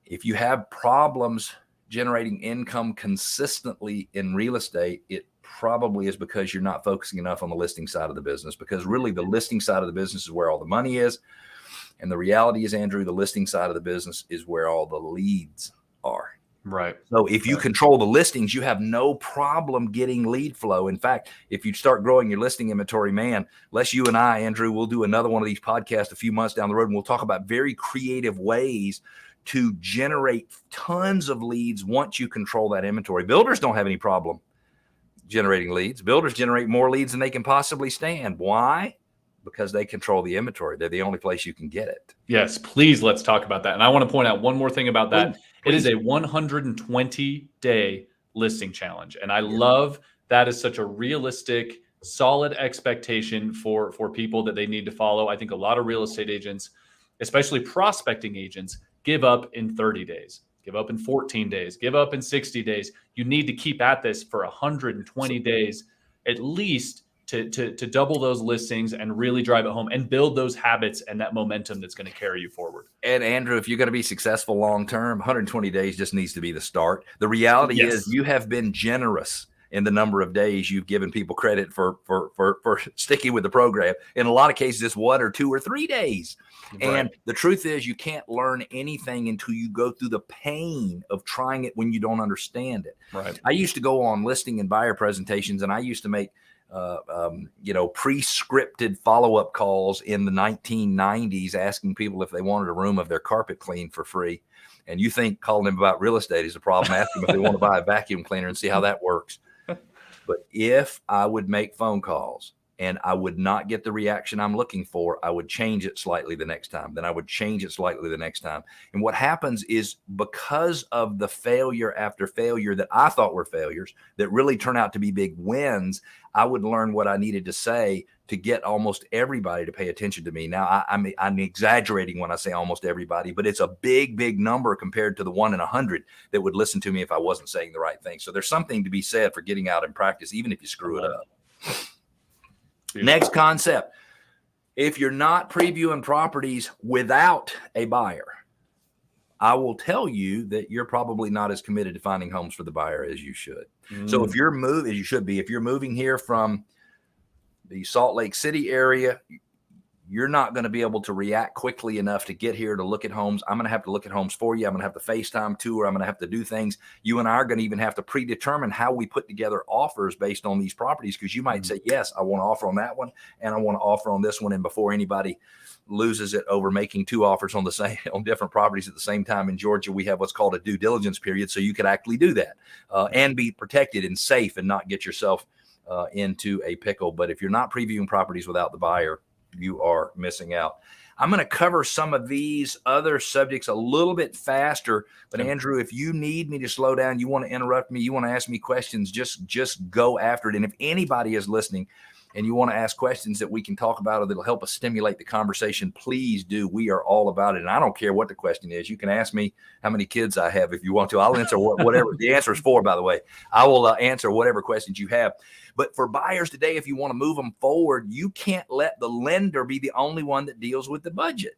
If you have problems generating income consistently in real estate, it probably is because you're not focusing enough on the listing side of the business, because really the listing side of the business is where all the money is. And the reality is, Andrew, the listing side of the business is where all the leads are. Right. So if you control the listings, you have no problem getting lead flow. In fact, if you start growing your listing inventory, man, unless you and I, Andrew, we'll do another one of these podcasts a few months down the road, and we'll talk about very creative ways to generate tons of leads once you control that inventory. Builders don't have any problem generating leads. Builders generate more leads than they can possibly stand. Why? Because they control the inventory. They're the only place you can get it. Yes, please, let's talk about that. And I want to point out one more thing about that. Please. It is a 120-day listing challenge. And I love that is such a realistic, solid expectation for people that they need to follow. I think a lot of real estate agents, especially prospecting agents, give up in 30 days, give up in 14 days, give up in 60 days. You need to keep at this for 120 days at least to double those listings and really drive it home and build those habits and that momentum that's going to carry you forward. And Andrew, if you're going to be successful long-term, 120 days just needs to be the start. The reality is you have been generous in the number of days you've given people credit for sticking with the program. In a lot of cases, it's 1 or 2 or 3 days. Right. And the truth is, you can't learn anything until you go through the pain of trying it when you don't understand it. Right. I used to go on listing and buyer presentations, and I used to make pre-scripted follow-up calls in the 1990s, asking people if they wanted a room of their carpet cleaned for free. And you think calling them about real estate is a problem? Ask them if they want to buy a vacuum cleaner and see how that works. But if I would make phone calls and I would not get the reaction I'm looking for, I would change it slightly the next time. Then I would change it slightly the next time. And what happens is, because of the failure after failure that I thought were failures that really turn out to be big wins, I would learn what I needed to say to get almost everybody to pay attention to me. Now, I'm exaggerating when I say almost everybody, but it's a big, big number compared to the 1 in 100 that would listen to me if I wasn't saying the right thing. So there's something to be said for getting out and practice, even if you screw it up. Beautiful. Next concept. If you're not previewing properties without a buyer, I will tell you that you're probably not as committed to finding homes for the buyer as you should. So if you're moving, as you should be, if you're moving here from the Salt Lake City area, you're not going to be able to react quickly enough to get here to look at homes. I'm going to have to look at homes for you. I'm going to have to FaceTime tour. I'm going to have to do things. You and I are going to even have to predetermine how we put together offers based on these properties, because you might say, yes, I want to offer on that one, and I want to offer on this one. And before anybody loses it over making 2 offers on different properties at the same time in Georgia, we have what's called a due diligence period. So you could actually do that and be protected and safe and not get yourself into a pickle. But if you're not previewing properties without the buyer, you are missing out. I'm going to cover some of these other subjects a little bit faster, but Andrew, if you need me to slow down, you want to interrupt me, you want to ask me questions, just go after it. And if anybody is listening and you want to ask questions that we can talk about or that'll help us stimulate the conversation, please do. We are all about it. And I don't care what the question is. You can ask me how many kids I have if you want to. I'll answer whatever the answer is for, by the way. I will answer whatever questions you have. But for buyers today, if you want to move them forward, you can't let the lender be the only one that deals with the budget.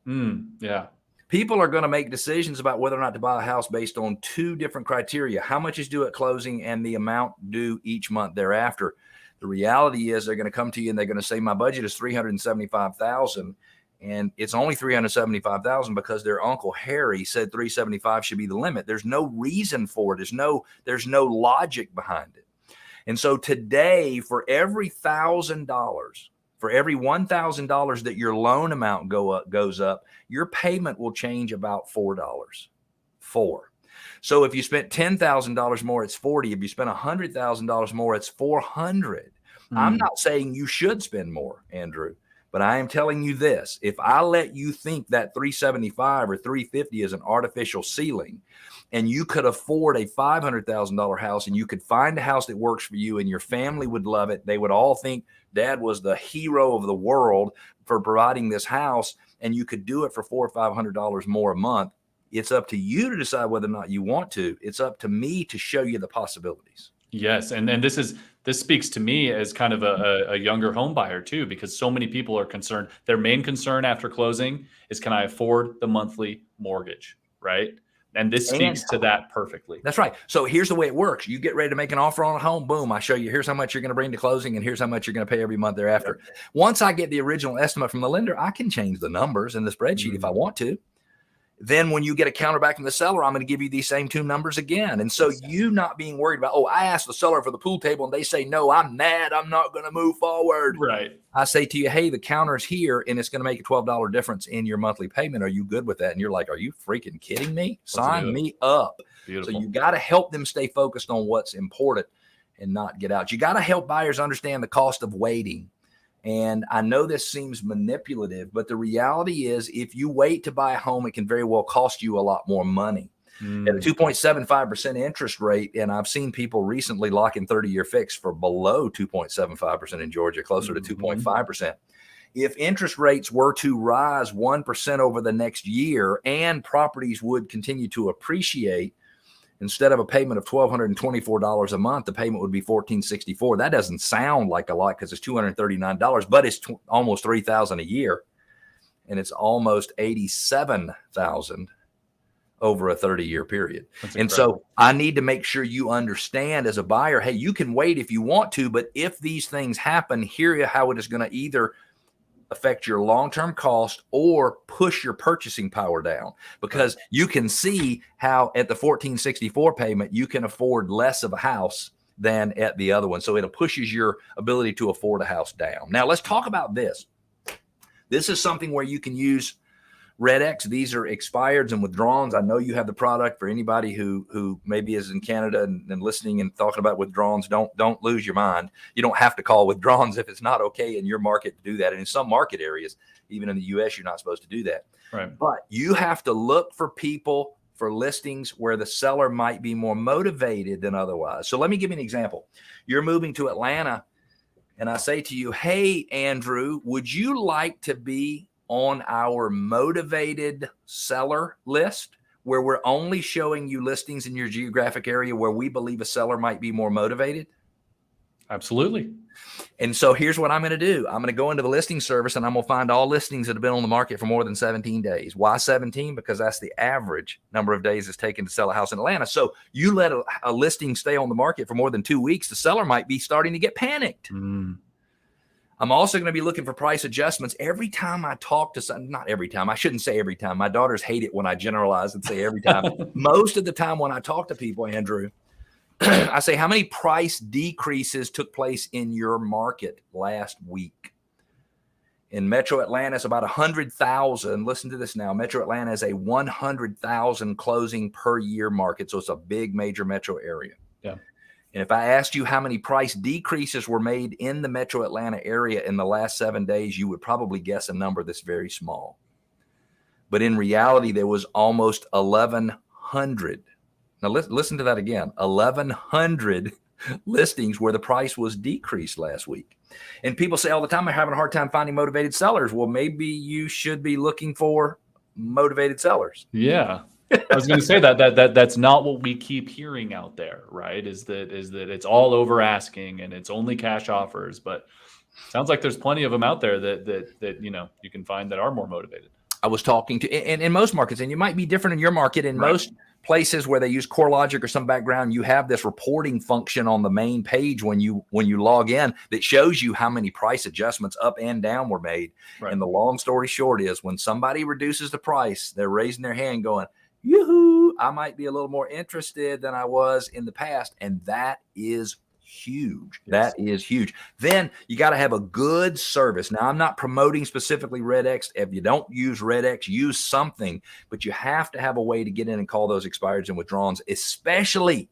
Yeah. People are going to make decisions about whether or not to buy a house based on two different criteria: how much is due at closing and the amount due each month thereafter. The reality is they're going to come to you and they're going to say, my budget is $375,000, and it's only $375,000 because their Uncle Harry said $375,000 should be the limit. There's no reason for it. There's no logic behind it. And so today, for every $1,000, for every $1,000 that your loan amount goes up, your payment will change about $4. So if you spent $10,000 more, it's $40. If you spent $100,000 more, it's $400. I'm not saying you should spend more, Andrew, but I am telling you this: if I let you think that $375,000 or $350,000 is an artificial ceiling, and you could afford a $500,000 house, and you could find a house that works for you, and your family would love it, they would all think Dad was the hero of the world for providing this house, and you could do it for $400 or $500 more a month. It's up to you to decide whether or not you want to. It's up to me to show you the possibilities. Yes, and this speaks to me as kind of a younger home buyer too, because so many people are concerned. Their main concern after closing is, can I afford the monthly mortgage, right? And this speaks to that perfectly. That's right. So here's the way it works. You get ready to make an offer on a home. Boom. I show you, here's how much you're going to bring to closing, and here's how much you're going to pay every month thereafter. Yep. Once I get the original estimate from the lender, I can change the numbers in the spreadsheet if I want to. Then when you get a counter back from the seller, I'm going to give you these same two numbers again. And so you not being worried about, oh, I asked the seller for the pool table and they say, no, I'm mad, I'm not going to move forward. Right. I say to you, hey, the counter's here and it's going to make a $12 difference in your monthly payment. Are you good with that? And you're like, are you freaking kidding me? Sign me up. Beautiful. So you got to help them stay focused on what's important and not get out. You got to help buyers understand the cost of waiting. And I know this seems manipulative, but the reality is if you wait to buy a home, it can very well cost you a lot more money. At a 2.75% interest rate, and I've seen people recently lock in 30-year fix for below 2.75% in Georgia, closer to 2.5%. If interest rates were to rise 1% over the next year and properties would continue to appreciate, instead of a payment of $1,224 a month, the payment would be $1,464. That doesn't sound like a lot because it's $239, but it's almost $3,000 a year, and it's almost $87,000 over a 30-year period. And so I need to make sure you understand as a buyer, hey, you can wait if you want to, but if these things happen, hear how it is going to either affect your long-term cost or push your purchasing power down, because you can see how at the $1,464 payment, you can afford less of a house than at the other one. So it pushes your ability to afford a house down. Now let's talk about this. This is something where you can use REDX. These are expireds and withdrawals. I know you have the product. For anybody who maybe is in Canada and listening and talking about withdrawals, don't lose your mind. You don't have to call withdrawals if it's not okay in your market to do that. And in some market areas, even in the US, you're not supposed to do that. Right. But you have to look for people, for listings where the seller might be more motivated than otherwise. So let me give you an example. You're moving to Atlanta, and I say to you, hey, Andrew, would you like to be on our motivated seller list, where we're only showing you listings in your geographic area where we believe a seller might be more motivated? Absolutely. And so here's what I'm going to do. I'm going to go into the listing service and I'm going to find all listings that have been on the market for more than 17 days. Why 17? Because that's the average number of days it's taken to sell a house in Atlanta. So you let a listing stay on the market for more than 2 weeks, the seller might be starting to get panicked. I'm also going to be looking for price adjustments. Every time I talk to some, not every time, I shouldn't say every time. My daughters hate it when I generalize and say every time. Most of the time when I talk to people, Andrew, I say, how many price decreases took place in your market last week? In Metro Atlanta, it's about 100,000. Listen to this now. Metro Atlanta is a 100,000 closing per year market. So it's a big major metro area. Yeah. And if I asked you how many price decreases were made in the Metro Atlanta area in the last 7 days, you would probably guess a number that's very small. But in reality, there was almost 1,100. Now listen to that again. 1,100 listings where the price was decreased last week. And people say all the time, they're having a hard time finding motivated sellers. Well, maybe you should be looking for motivated sellers. Yeah. I was going to say that's not what we keep hearing out there, right? Is that it's all over asking and it's only cash offers, but sounds like there's plenty of them out there that you can find that are more motivated. I was talking to in most markets, and you might be different in your market. In most places where they use CoreLogic or some background, you have this reporting function on the main page when you log in that shows you how many price adjustments up and down were made. Right. And the long story short is when somebody reduces the price, they're raising their hand going, yoo-hoo, I might be a little more interested than I was in the past. And that is huge. Yes. That is huge. Then you got to have a good service. Now, I'm not promoting specifically REDX. If you don't use REDX, use something, but you have to have a way to get in and call those expireds and withdrawals, especially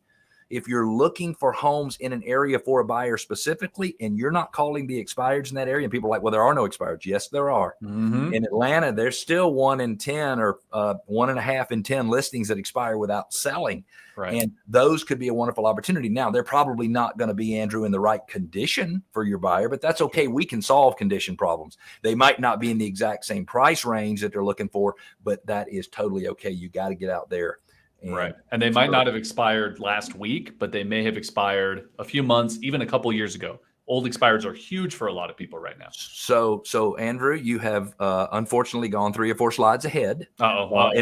if you're looking for homes in an area for a buyer specifically, and you're not calling the expireds in that area. And people are like, well, there are no expireds. Yes, there are. Mm-hmm. In Atlanta, there's still 1 in 10 or 1.5 in 10 listings that expire without selling. Right. And those could be a wonderful opportunity. Now, they're probably not going to be, Andrew, in the right condition for your buyer, but that's okay. We can solve condition problems. They might not be in the exact same price range that they're looking for, but that is totally okay. You got to get out there. And they might not have expired last week, but they may have expired a few months, even a couple of years ago. Old expireds are huge for a lot of people right now. So Andrew, you have unfortunately gone 3 or 4 slides ahead. No,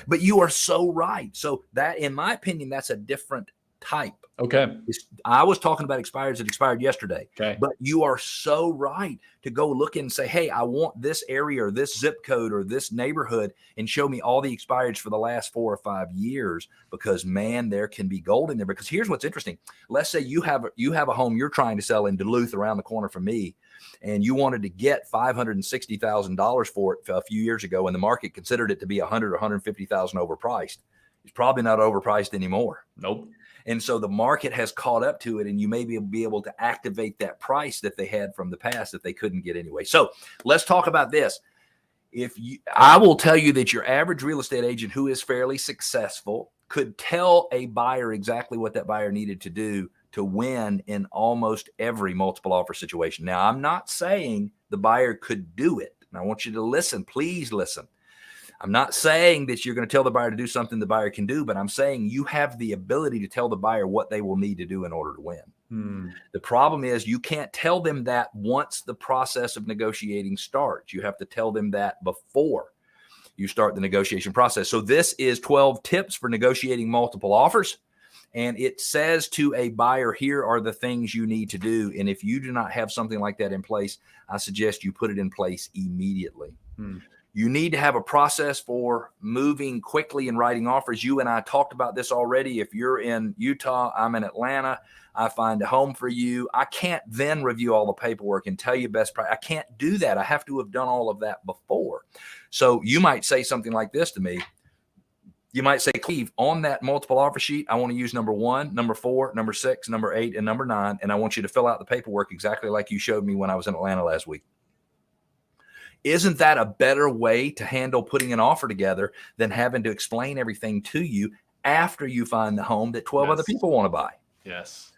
but you are so right. So that, in my opinion, that's a different type. Okay. I was talking about expireds that expired yesterday. Okay. But you are so right to go look and say, hey, I want this area or this zip code or this neighborhood and show me all the expireds for the last 4 or 5 years, because, man, there can be gold in there. Because here's what's interesting. Let's say you have a home you're trying to sell in Duluth around the corner from me, and you wanted to get $560,000 for it a few years ago, and the market considered it to be $100,000 or $150,000 overpriced. It's probably not overpriced anymore. Nope. And so the market has caught up to it, and you may be able to activate that price that they had from the past that they couldn't get anyway. So let's talk about this. I will tell you that your average real estate agent who is fairly successful could tell a buyer exactly what that buyer needed to do to win in almost every multiple offer situation. Now, I'm not saying the buyer could do it. And I want you to listen. Please listen. I'm not saying that you're going to tell the buyer to do something the buyer can do, but I'm saying you have the ability to tell the buyer what they will need to do in order to win. The problem is you can't tell them that once the process of negotiating starts. You have to tell them that before you start the negotiation process. So this is 12 tips for negotiating multiple offers. And it says to a buyer, here are the things you need to do. And if you do not have something like that in place, I suggest you put it in place immediately. You need to have a process for moving quickly and writing offers. You and I talked about this already. If you're in Utah, I'm in Atlanta, I find a home for you. I can't then review all the paperwork and tell you best price. I can't do that. I have to have done all of that before. So you might say something like this to me. You might say, Cleve, on that multiple offer sheet, I want to use number 1, number 4, number 6, number 8, and number 9. And I want you to fill out the paperwork exactly like you showed me when I was in Atlanta last week. Isn't that a better way to handle putting an offer together than having to explain everything to you after you find the home that 12 other people want to buy? Yes.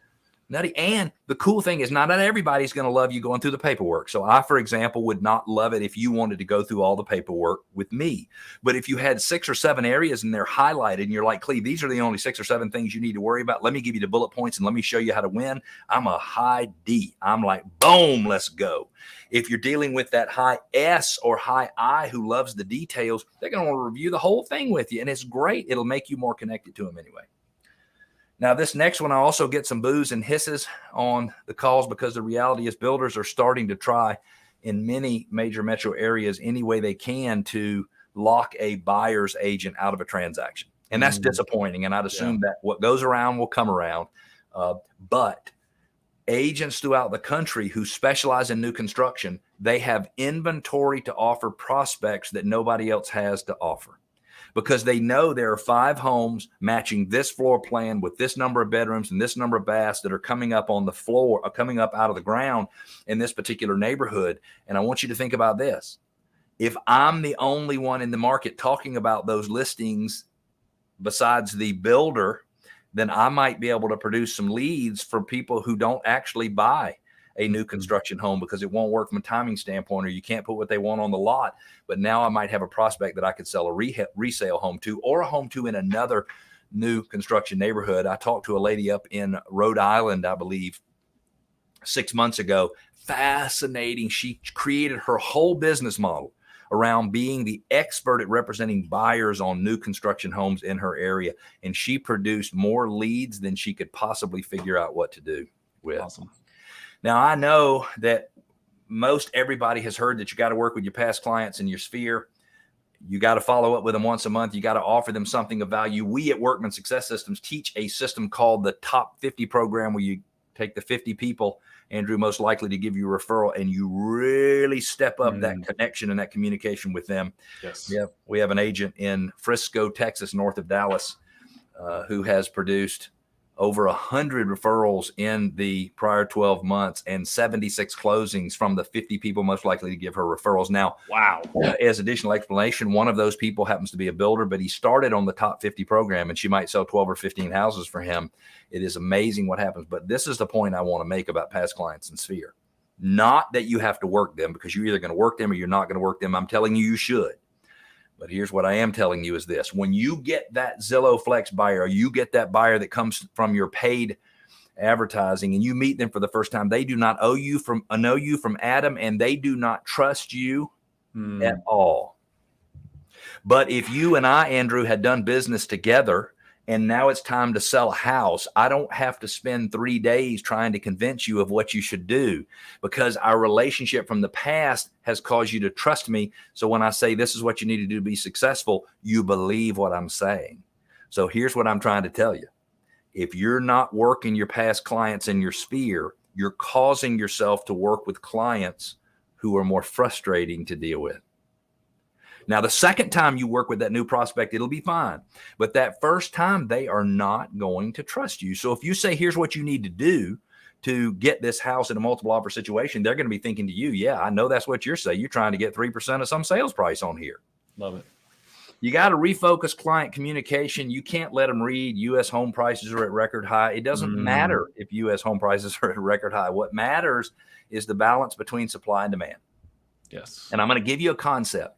Nutty. And the cool thing is not everybody's going to love you going through the paperwork. So I, for example, would not love it if you wanted to go through all the paperwork with me. But if you had 6 or 7 areas and they're highlighted and you're like, Cleve, these are the only 6 or 7 things you need to worry about. Let me give you the bullet points and let me show you how to win. I'm a high D. I'm like, boom, let's go. If you're dealing with that high S or high I who loves the details, they're going to want to review the whole thing with you. And it's great. It'll make you more connected to them anyway. Now, this next one, I also get some boos and hisses on the calls because the reality is builders are starting to try in many major metro areas any way they can to lock a buyer's agent out of a transaction. And that's disappointing. And I'd assume that what goes around will come around. But agents throughout the country who specialize in new construction, they have inventory to offer prospects that nobody else has to offer. Because they know there are 5 homes matching this floor plan with this number of bedrooms and this number of baths that are coming up on the floor, or coming up out of the ground in this particular neighborhood. And I want you to think about this. If I'm the only one in the market talking about those listings besides the builder, then I might be able to produce some leads for people who don't actually buy a new construction home because it won't work from a timing standpoint, or you can't put what they want on the lot. But now I might have a prospect that I could sell a resale home to, or a home to in another new construction neighborhood. I talked to a lady up in Rhode Island, I believe, 6 months ago. Fascinating. She created her whole business model around being the expert at representing buyers on new construction homes in her area. And she produced more leads than she could possibly figure out what to do with. Awesome. Now, I know that most everybody has heard that you got to work with your past clients in your sphere. You got to follow up with them once a month. You got to offer them something of value. We at Workman Success Systems teach a system called the Top 50 program, where you take the 50 people, Andrew, most likely to give you a referral, and you really step up that connection and that communication with them. Yes. We have an agent in Frisco, Texas, north of Dallas, who has produced over 100 referrals in the prior 12 months and 76 closings from the 50 people most likely to give her referrals. Now, wow. As additional explanation, one of those people happens to be a builder, but he started on the Top 50 program, and she might sell 12 or 15 houses for him. It is amazing what happens. But this is the point I want to make about past clients in Sphere. Not that you have to work them, because you're either going to work them or you're not going to work them. I'm telling you, you should. But here's what I am telling you is this: when you get that Zillow Flex buyer, or you get that buyer that comes from your paid advertising, and you meet them for the first time, they do not know you from Adam, and they do not trust you at all. But if you and I, Andrew, had done business together, and now it's time to sell a house, I don't have to spend 3 days trying to convince you of what you should do, because our relationship from the past has caused you to trust me. So when I say this is what you need to do to be successful, you believe what I'm saying. So here's what I'm trying to tell you. If you're not working your past clients in your sphere, you're causing yourself to work with clients who are more frustrating to deal with. Now, the second time you work with that new prospect, it'll be fine. But that first time, they are not going to trust you. So if you say, here's what you need to do to get this house in a multiple offer situation, they're going to be thinking to you, yeah, I know that's what you're saying. You're trying to get 3% of some sales price on here. Love it. You got to refocus client communication. You can't let them read U.S. home prices are at record high. It doesn't matter if U.S. home prices are at record high. What matters is the balance between supply and demand. Yes. And I'm going to give you a concept.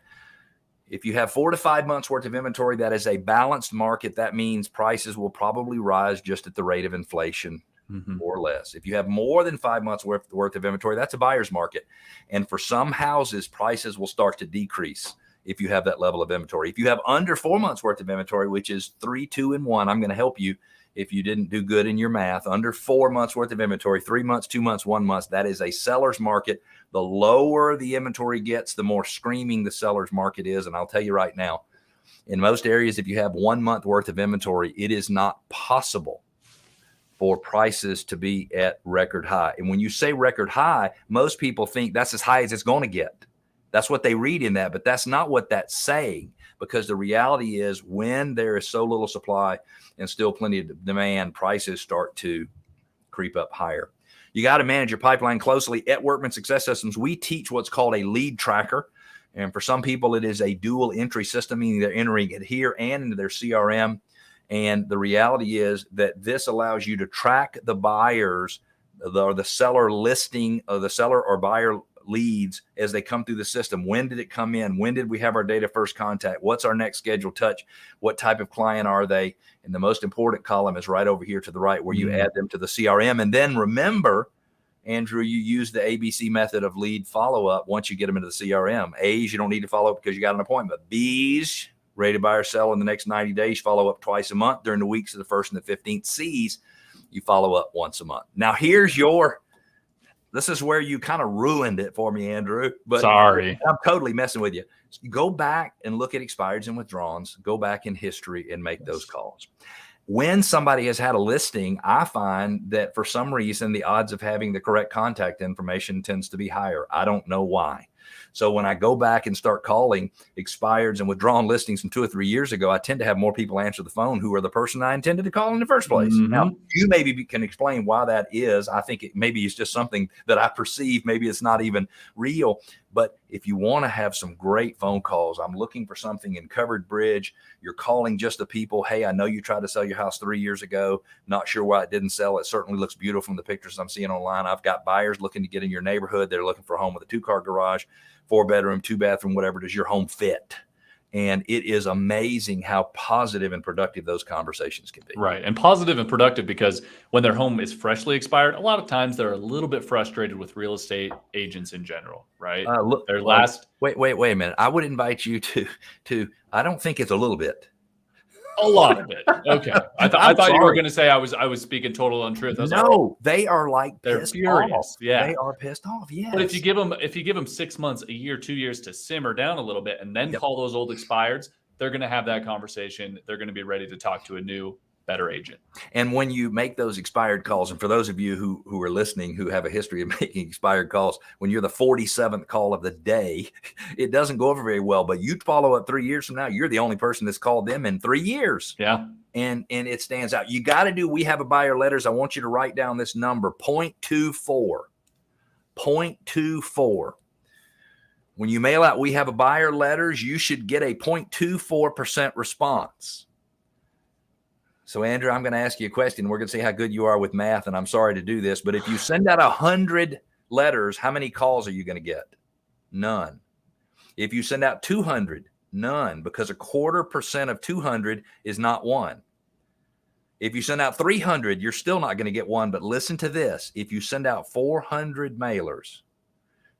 If you have 4 to 5 months worth of inventory, that is a balanced market. That means prices will probably rise just at the rate of inflation, more or less. If you have more than 5 months worth of inventory, that's a buyer's market. And for some houses, prices will start to decrease if you have that level of inventory. If you have under 4 months worth of inventory, which is 3, 2, and 1, I'm going to help you if you didn't do good in your math. Under 4 months worth of inventory, 3 months, 2 months, 1 month, that is a seller's market. The lower the inventory gets, the more screaming the seller's market is. And I'll tell you right now, in most areas, if you have 1 month worth of inventory, it is not possible for prices to be at record high. And when you say record high, most people think that's as high as it's going to get. That's what they read in that, but that's not what that's saying, because the reality is when there is so little supply and still plenty of demand, prices start to creep up higher. You got to manage your pipeline closely. At Workman Success Systems, we teach what's called a lead tracker. And for some people, it is a dual entry system, meaning they're entering it here and into their CRM. And the reality is that this allows you to track the buyers, the seller listing of the seller or buyer leads as they come through the system. When did it come in? When did we have our data first contact? What's our next scheduled touch? What type of client are they? And the most important column is right over here to the right, where you add them to the CRM. And then remember, Andrew, you use the ABC method of lead follow-up once you get them into the CRM. A's, you don't need to follow up because you got an appointment. B's, ready to buy or sell in the next 90 days, follow up twice a month during the weeks of the 1st and the 15th. C's, you follow up once a month. Now, this is where you kind of ruined it for me, Andrew. But sorry, I'm totally messing with you. Go back and look at expireds and withdrawals. Go back in history and make those calls. When somebody has had a listing, I find that for some reason, the odds of having the correct contact information tends to be higher. I don't know why. So when I go back and start calling expireds and withdrawn listings from 2 or 3 years ago, I tend to have more people answer the phone who are the person I intended to call in the first place. Mm-hmm. Now, you maybe can explain why that is. I think maybe it's just something that I perceive. Maybe it's not even real. But if you want to have some great phone calls, I'm looking for something in Covered Bridge. You're calling just the people. Hey, I know you tried to sell your house 3 years ago. Not sure why it didn't sell. It certainly looks beautiful from the pictures I'm seeing online. I've got buyers looking to get in your neighborhood. They're looking for a home with a 2-car garage, 4-bedroom, 2-bathroom, whatever. Does your home fit? And it is amazing how positive and productive those conversations can be. Right. And positive and productive, because when their home is freshly expired, a lot of times they're a little bit frustrated with real estate agents in general, right? Wait a minute. I would invite you to I don't think it's a little bit. A lot of it. Okay. I thought you were going to say I was speaking total untruth. No, they are like they're furious. Off. Yeah. They are pissed off. Yes. But if you give them 6 months, a year, 2 years to simmer down a little bit and then call those old expireds, they're going to have that conversation. They're going to be ready to talk to a new, better agent. And when you make those expired calls, and for those of you who are listening who have a history of making expired calls, when you're the 47th call of the day, it doesn't go over very well. But you follow up 3 years from now, you're the only person that's called them in 3 years. Yeah. And it stands out. You got to do We Have a Buyer letters. I want you to write down this number, 0.24. 0.24. When you mail out We Have a Buyer letters, you should get a 0.24% response. So, Andrew, I'm going to ask you a question. We're going to see how good you are with math, and I'm sorry to do this, but if you send out 100 letters, how many calls are you going to get? None. If you send out 200, none, because 0.25% of 200 is not one. If you send out 300, you're still not going to get one, but listen to this. If you send out 400 mailers,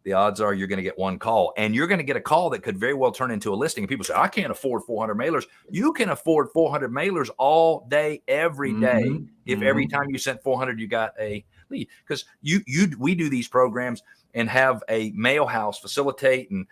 the odds are you're going to get one call, and you're going to get a call that could very well turn into a listing. And people say, I can't afford 400 mailers. You can afford 400 mailers all day, every day. If every time you sent 400, you got a lead. Because we do these programs and have a mail house facilitate and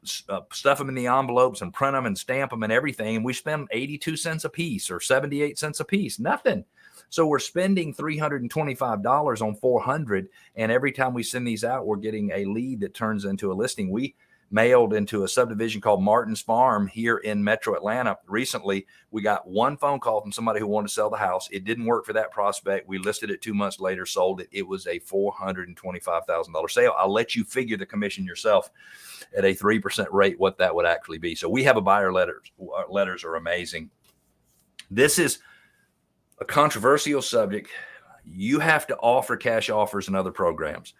stuff them in the envelopes and print them and stamp them and everything. And we spend 82 cents a piece or 78 cents a piece, nothing. So we're spending $325 on 400. And every time we send these out, we're getting a lead that turns into a listing. We mailed into a subdivision called Martin's Farm here in Metro Atlanta. Recently, we got one phone call from somebody who wanted to sell the house. It didn't work for that prospect. We listed it 2 months later, sold it. It was a $425,000 sale. I'll let you figure the commission yourself at a 3% rate, what that would actually be. So We Have a Buyer letters. Letters are amazing. This is a controversial subject. You have to offer cash offers and other programs.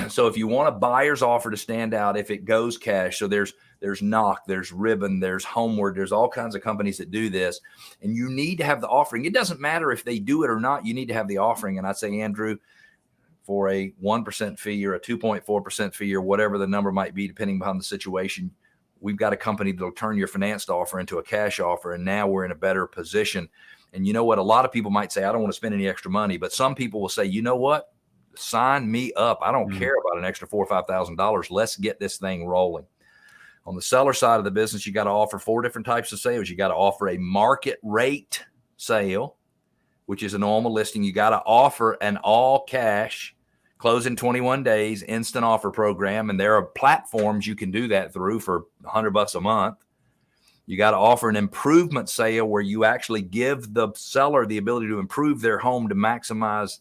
So if you want a buyer's offer to stand out, if it goes cash, so there's Knock, there's Ribbon, there's Homeward, there's all kinds of companies that do this, and you need to have the offering. It doesn't matter if they do it or not. You need to have the offering. And I'd say, Andrew, for a 1% fee or a 2.4% fee or whatever the number might be, depending upon the situation, we've got a company that'll turn your financed offer into a cash offer. And now we're in a better position. And you know what? A lot of people might say, I don't want to spend any extra money, but some people will say, you know what? Sign me up. I don't care about an extra $4,000 or $5,000. Let's get this thing rolling. On the seller side of the business, you got to offer 4 different types of sales. You got to offer a market rate sale, which is a normal listing. You got to offer an all cash, close in 21 days, instant offer program. And there are platforms you can do that through for $100 a month. You got to offer an improvement sale where you actually give the seller the ability to improve their home to maximize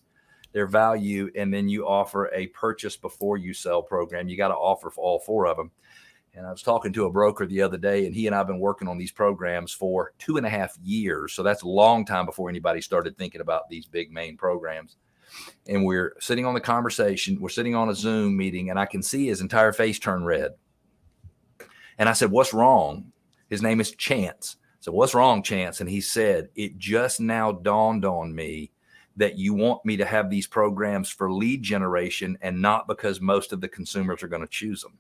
their value. And then you offer a purchase before you sell program. You got to offer for all 4 of them. And I was talking to a broker the other day, and he and I have been working on these programs for 2.5 years. So that's a long time before anybody started thinking about these big main programs. And we're sitting on the conversation. We're sitting on a Zoom meeting, and I can see his entire face turn red. And I said, what's wrong? His name is Chance. So what's wrong, Chance? And he said, it just now dawned on me that you want me to have these programs for lead generation and not because most of the consumers are going to choose them.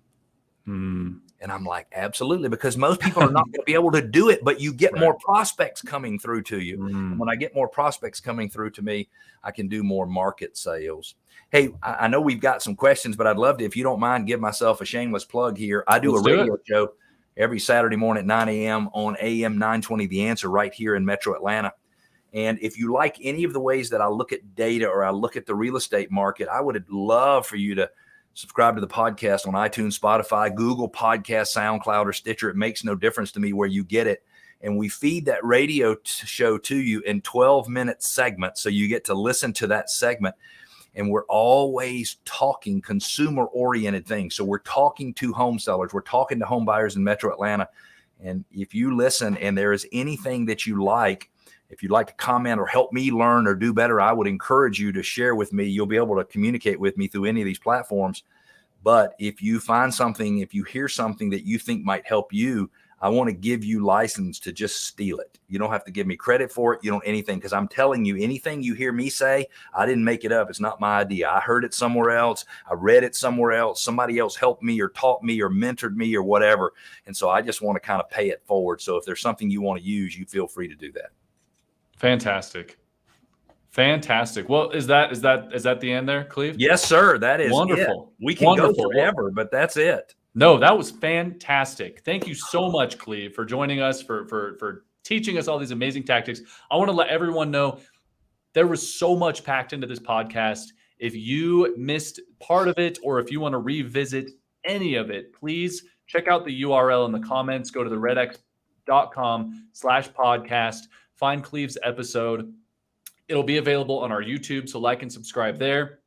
And I'm like, absolutely, because most people are not going to be able to do it, but you get more prospects coming through to you. When I get more prospects coming through to me, I can do more market sales. Hey, I know we've got some questions, but I'd love to, if you don't mind, give myself a shameless plug here. I do a radio show every Saturday morning at 9 a.m. on AM 920, The Answer, right here in Metro Atlanta. And if you like any of the ways that I look at data or I look at the real estate market, I would love for you to Subscribe to the podcast on iTunes, Spotify, Google Podcast, SoundCloud, or Stitcher. It makes no difference to me where you get it. And we feed that radio show to you in 12-minute segments. So you get to listen to that segment. And we're always talking consumer-oriented things. So we're talking to home sellers. We're talking to home buyers in Metro Atlanta. And if you listen and there is anything that you like, if you'd like to comment or help me learn or do better, I would encourage you to share with me. You'll be able to communicate with me through any of these platforms. But if you find something, if you hear something that you think might help you, I want to give you license to just steal it. You don't have to give me credit for it. You don't anything, because I'm telling you, anything you hear me say, I didn't make it up. It's not my idea. I heard it somewhere else. I read it somewhere else. Somebody else helped me or taught me or mentored me or whatever. And so I just want to kind of pay it forward. So if there's something you want to use, you feel free to do that. Fantastic. Well, is that the end there, Cleve? Yes, sir. That is wonderful. It. We can go forever, but that's it. No, that was fantastic. Thank you so much, Cleve, for joining us, for teaching us all these amazing tactics. I want to let everyone know there was so much packed into this podcast. If you missed part of it, or if you want to revisit any of it, please check out the URL in the comments. Go to the redx.com/podcast. Find Cleve's episode. It'll be available on our YouTube, so like and subscribe there.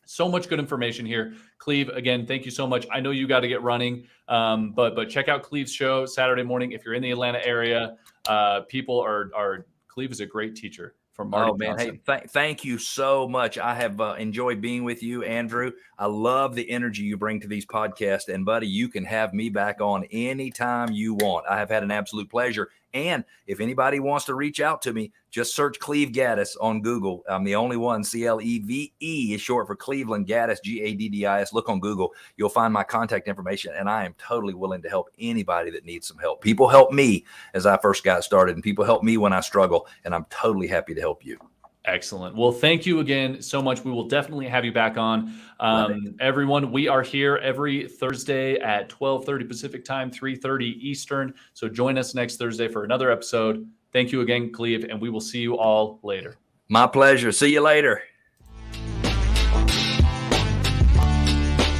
So much good information here. Cleve, again, thank you so much. I know you got to get running, but check out Cleve's show Saturday morning if you're in the Atlanta area. Cleve is a great teacher. From Marty Johnson. Hey, thank you so much. I have enjoyed being with you, Andrew. I love the energy you bring to these podcasts. And, buddy, you can have me back on anytime you want. I have had an absolute pleasure. And if anybody wants to reach out to me, just search Cleve Gaddis on Google. I'm the only one. CLEVE is short for Cleveland. Gaddis, Gaddis. Look on Google. You'll find my contact information, and I am totally willing to help anybody that needs some help. People help me as I first got started, and people help me when I struggle, and I'm totally happy to help you. Excellent. Well, thank you again so much. We will definitely have you back on. Everyone, we are here every Thursday at 12:30 Pacific time, 3:30 Eastern. So join us next Thursday for another episode. Thank you again, Cleve, and we will see you all later. My pleasure. See you later.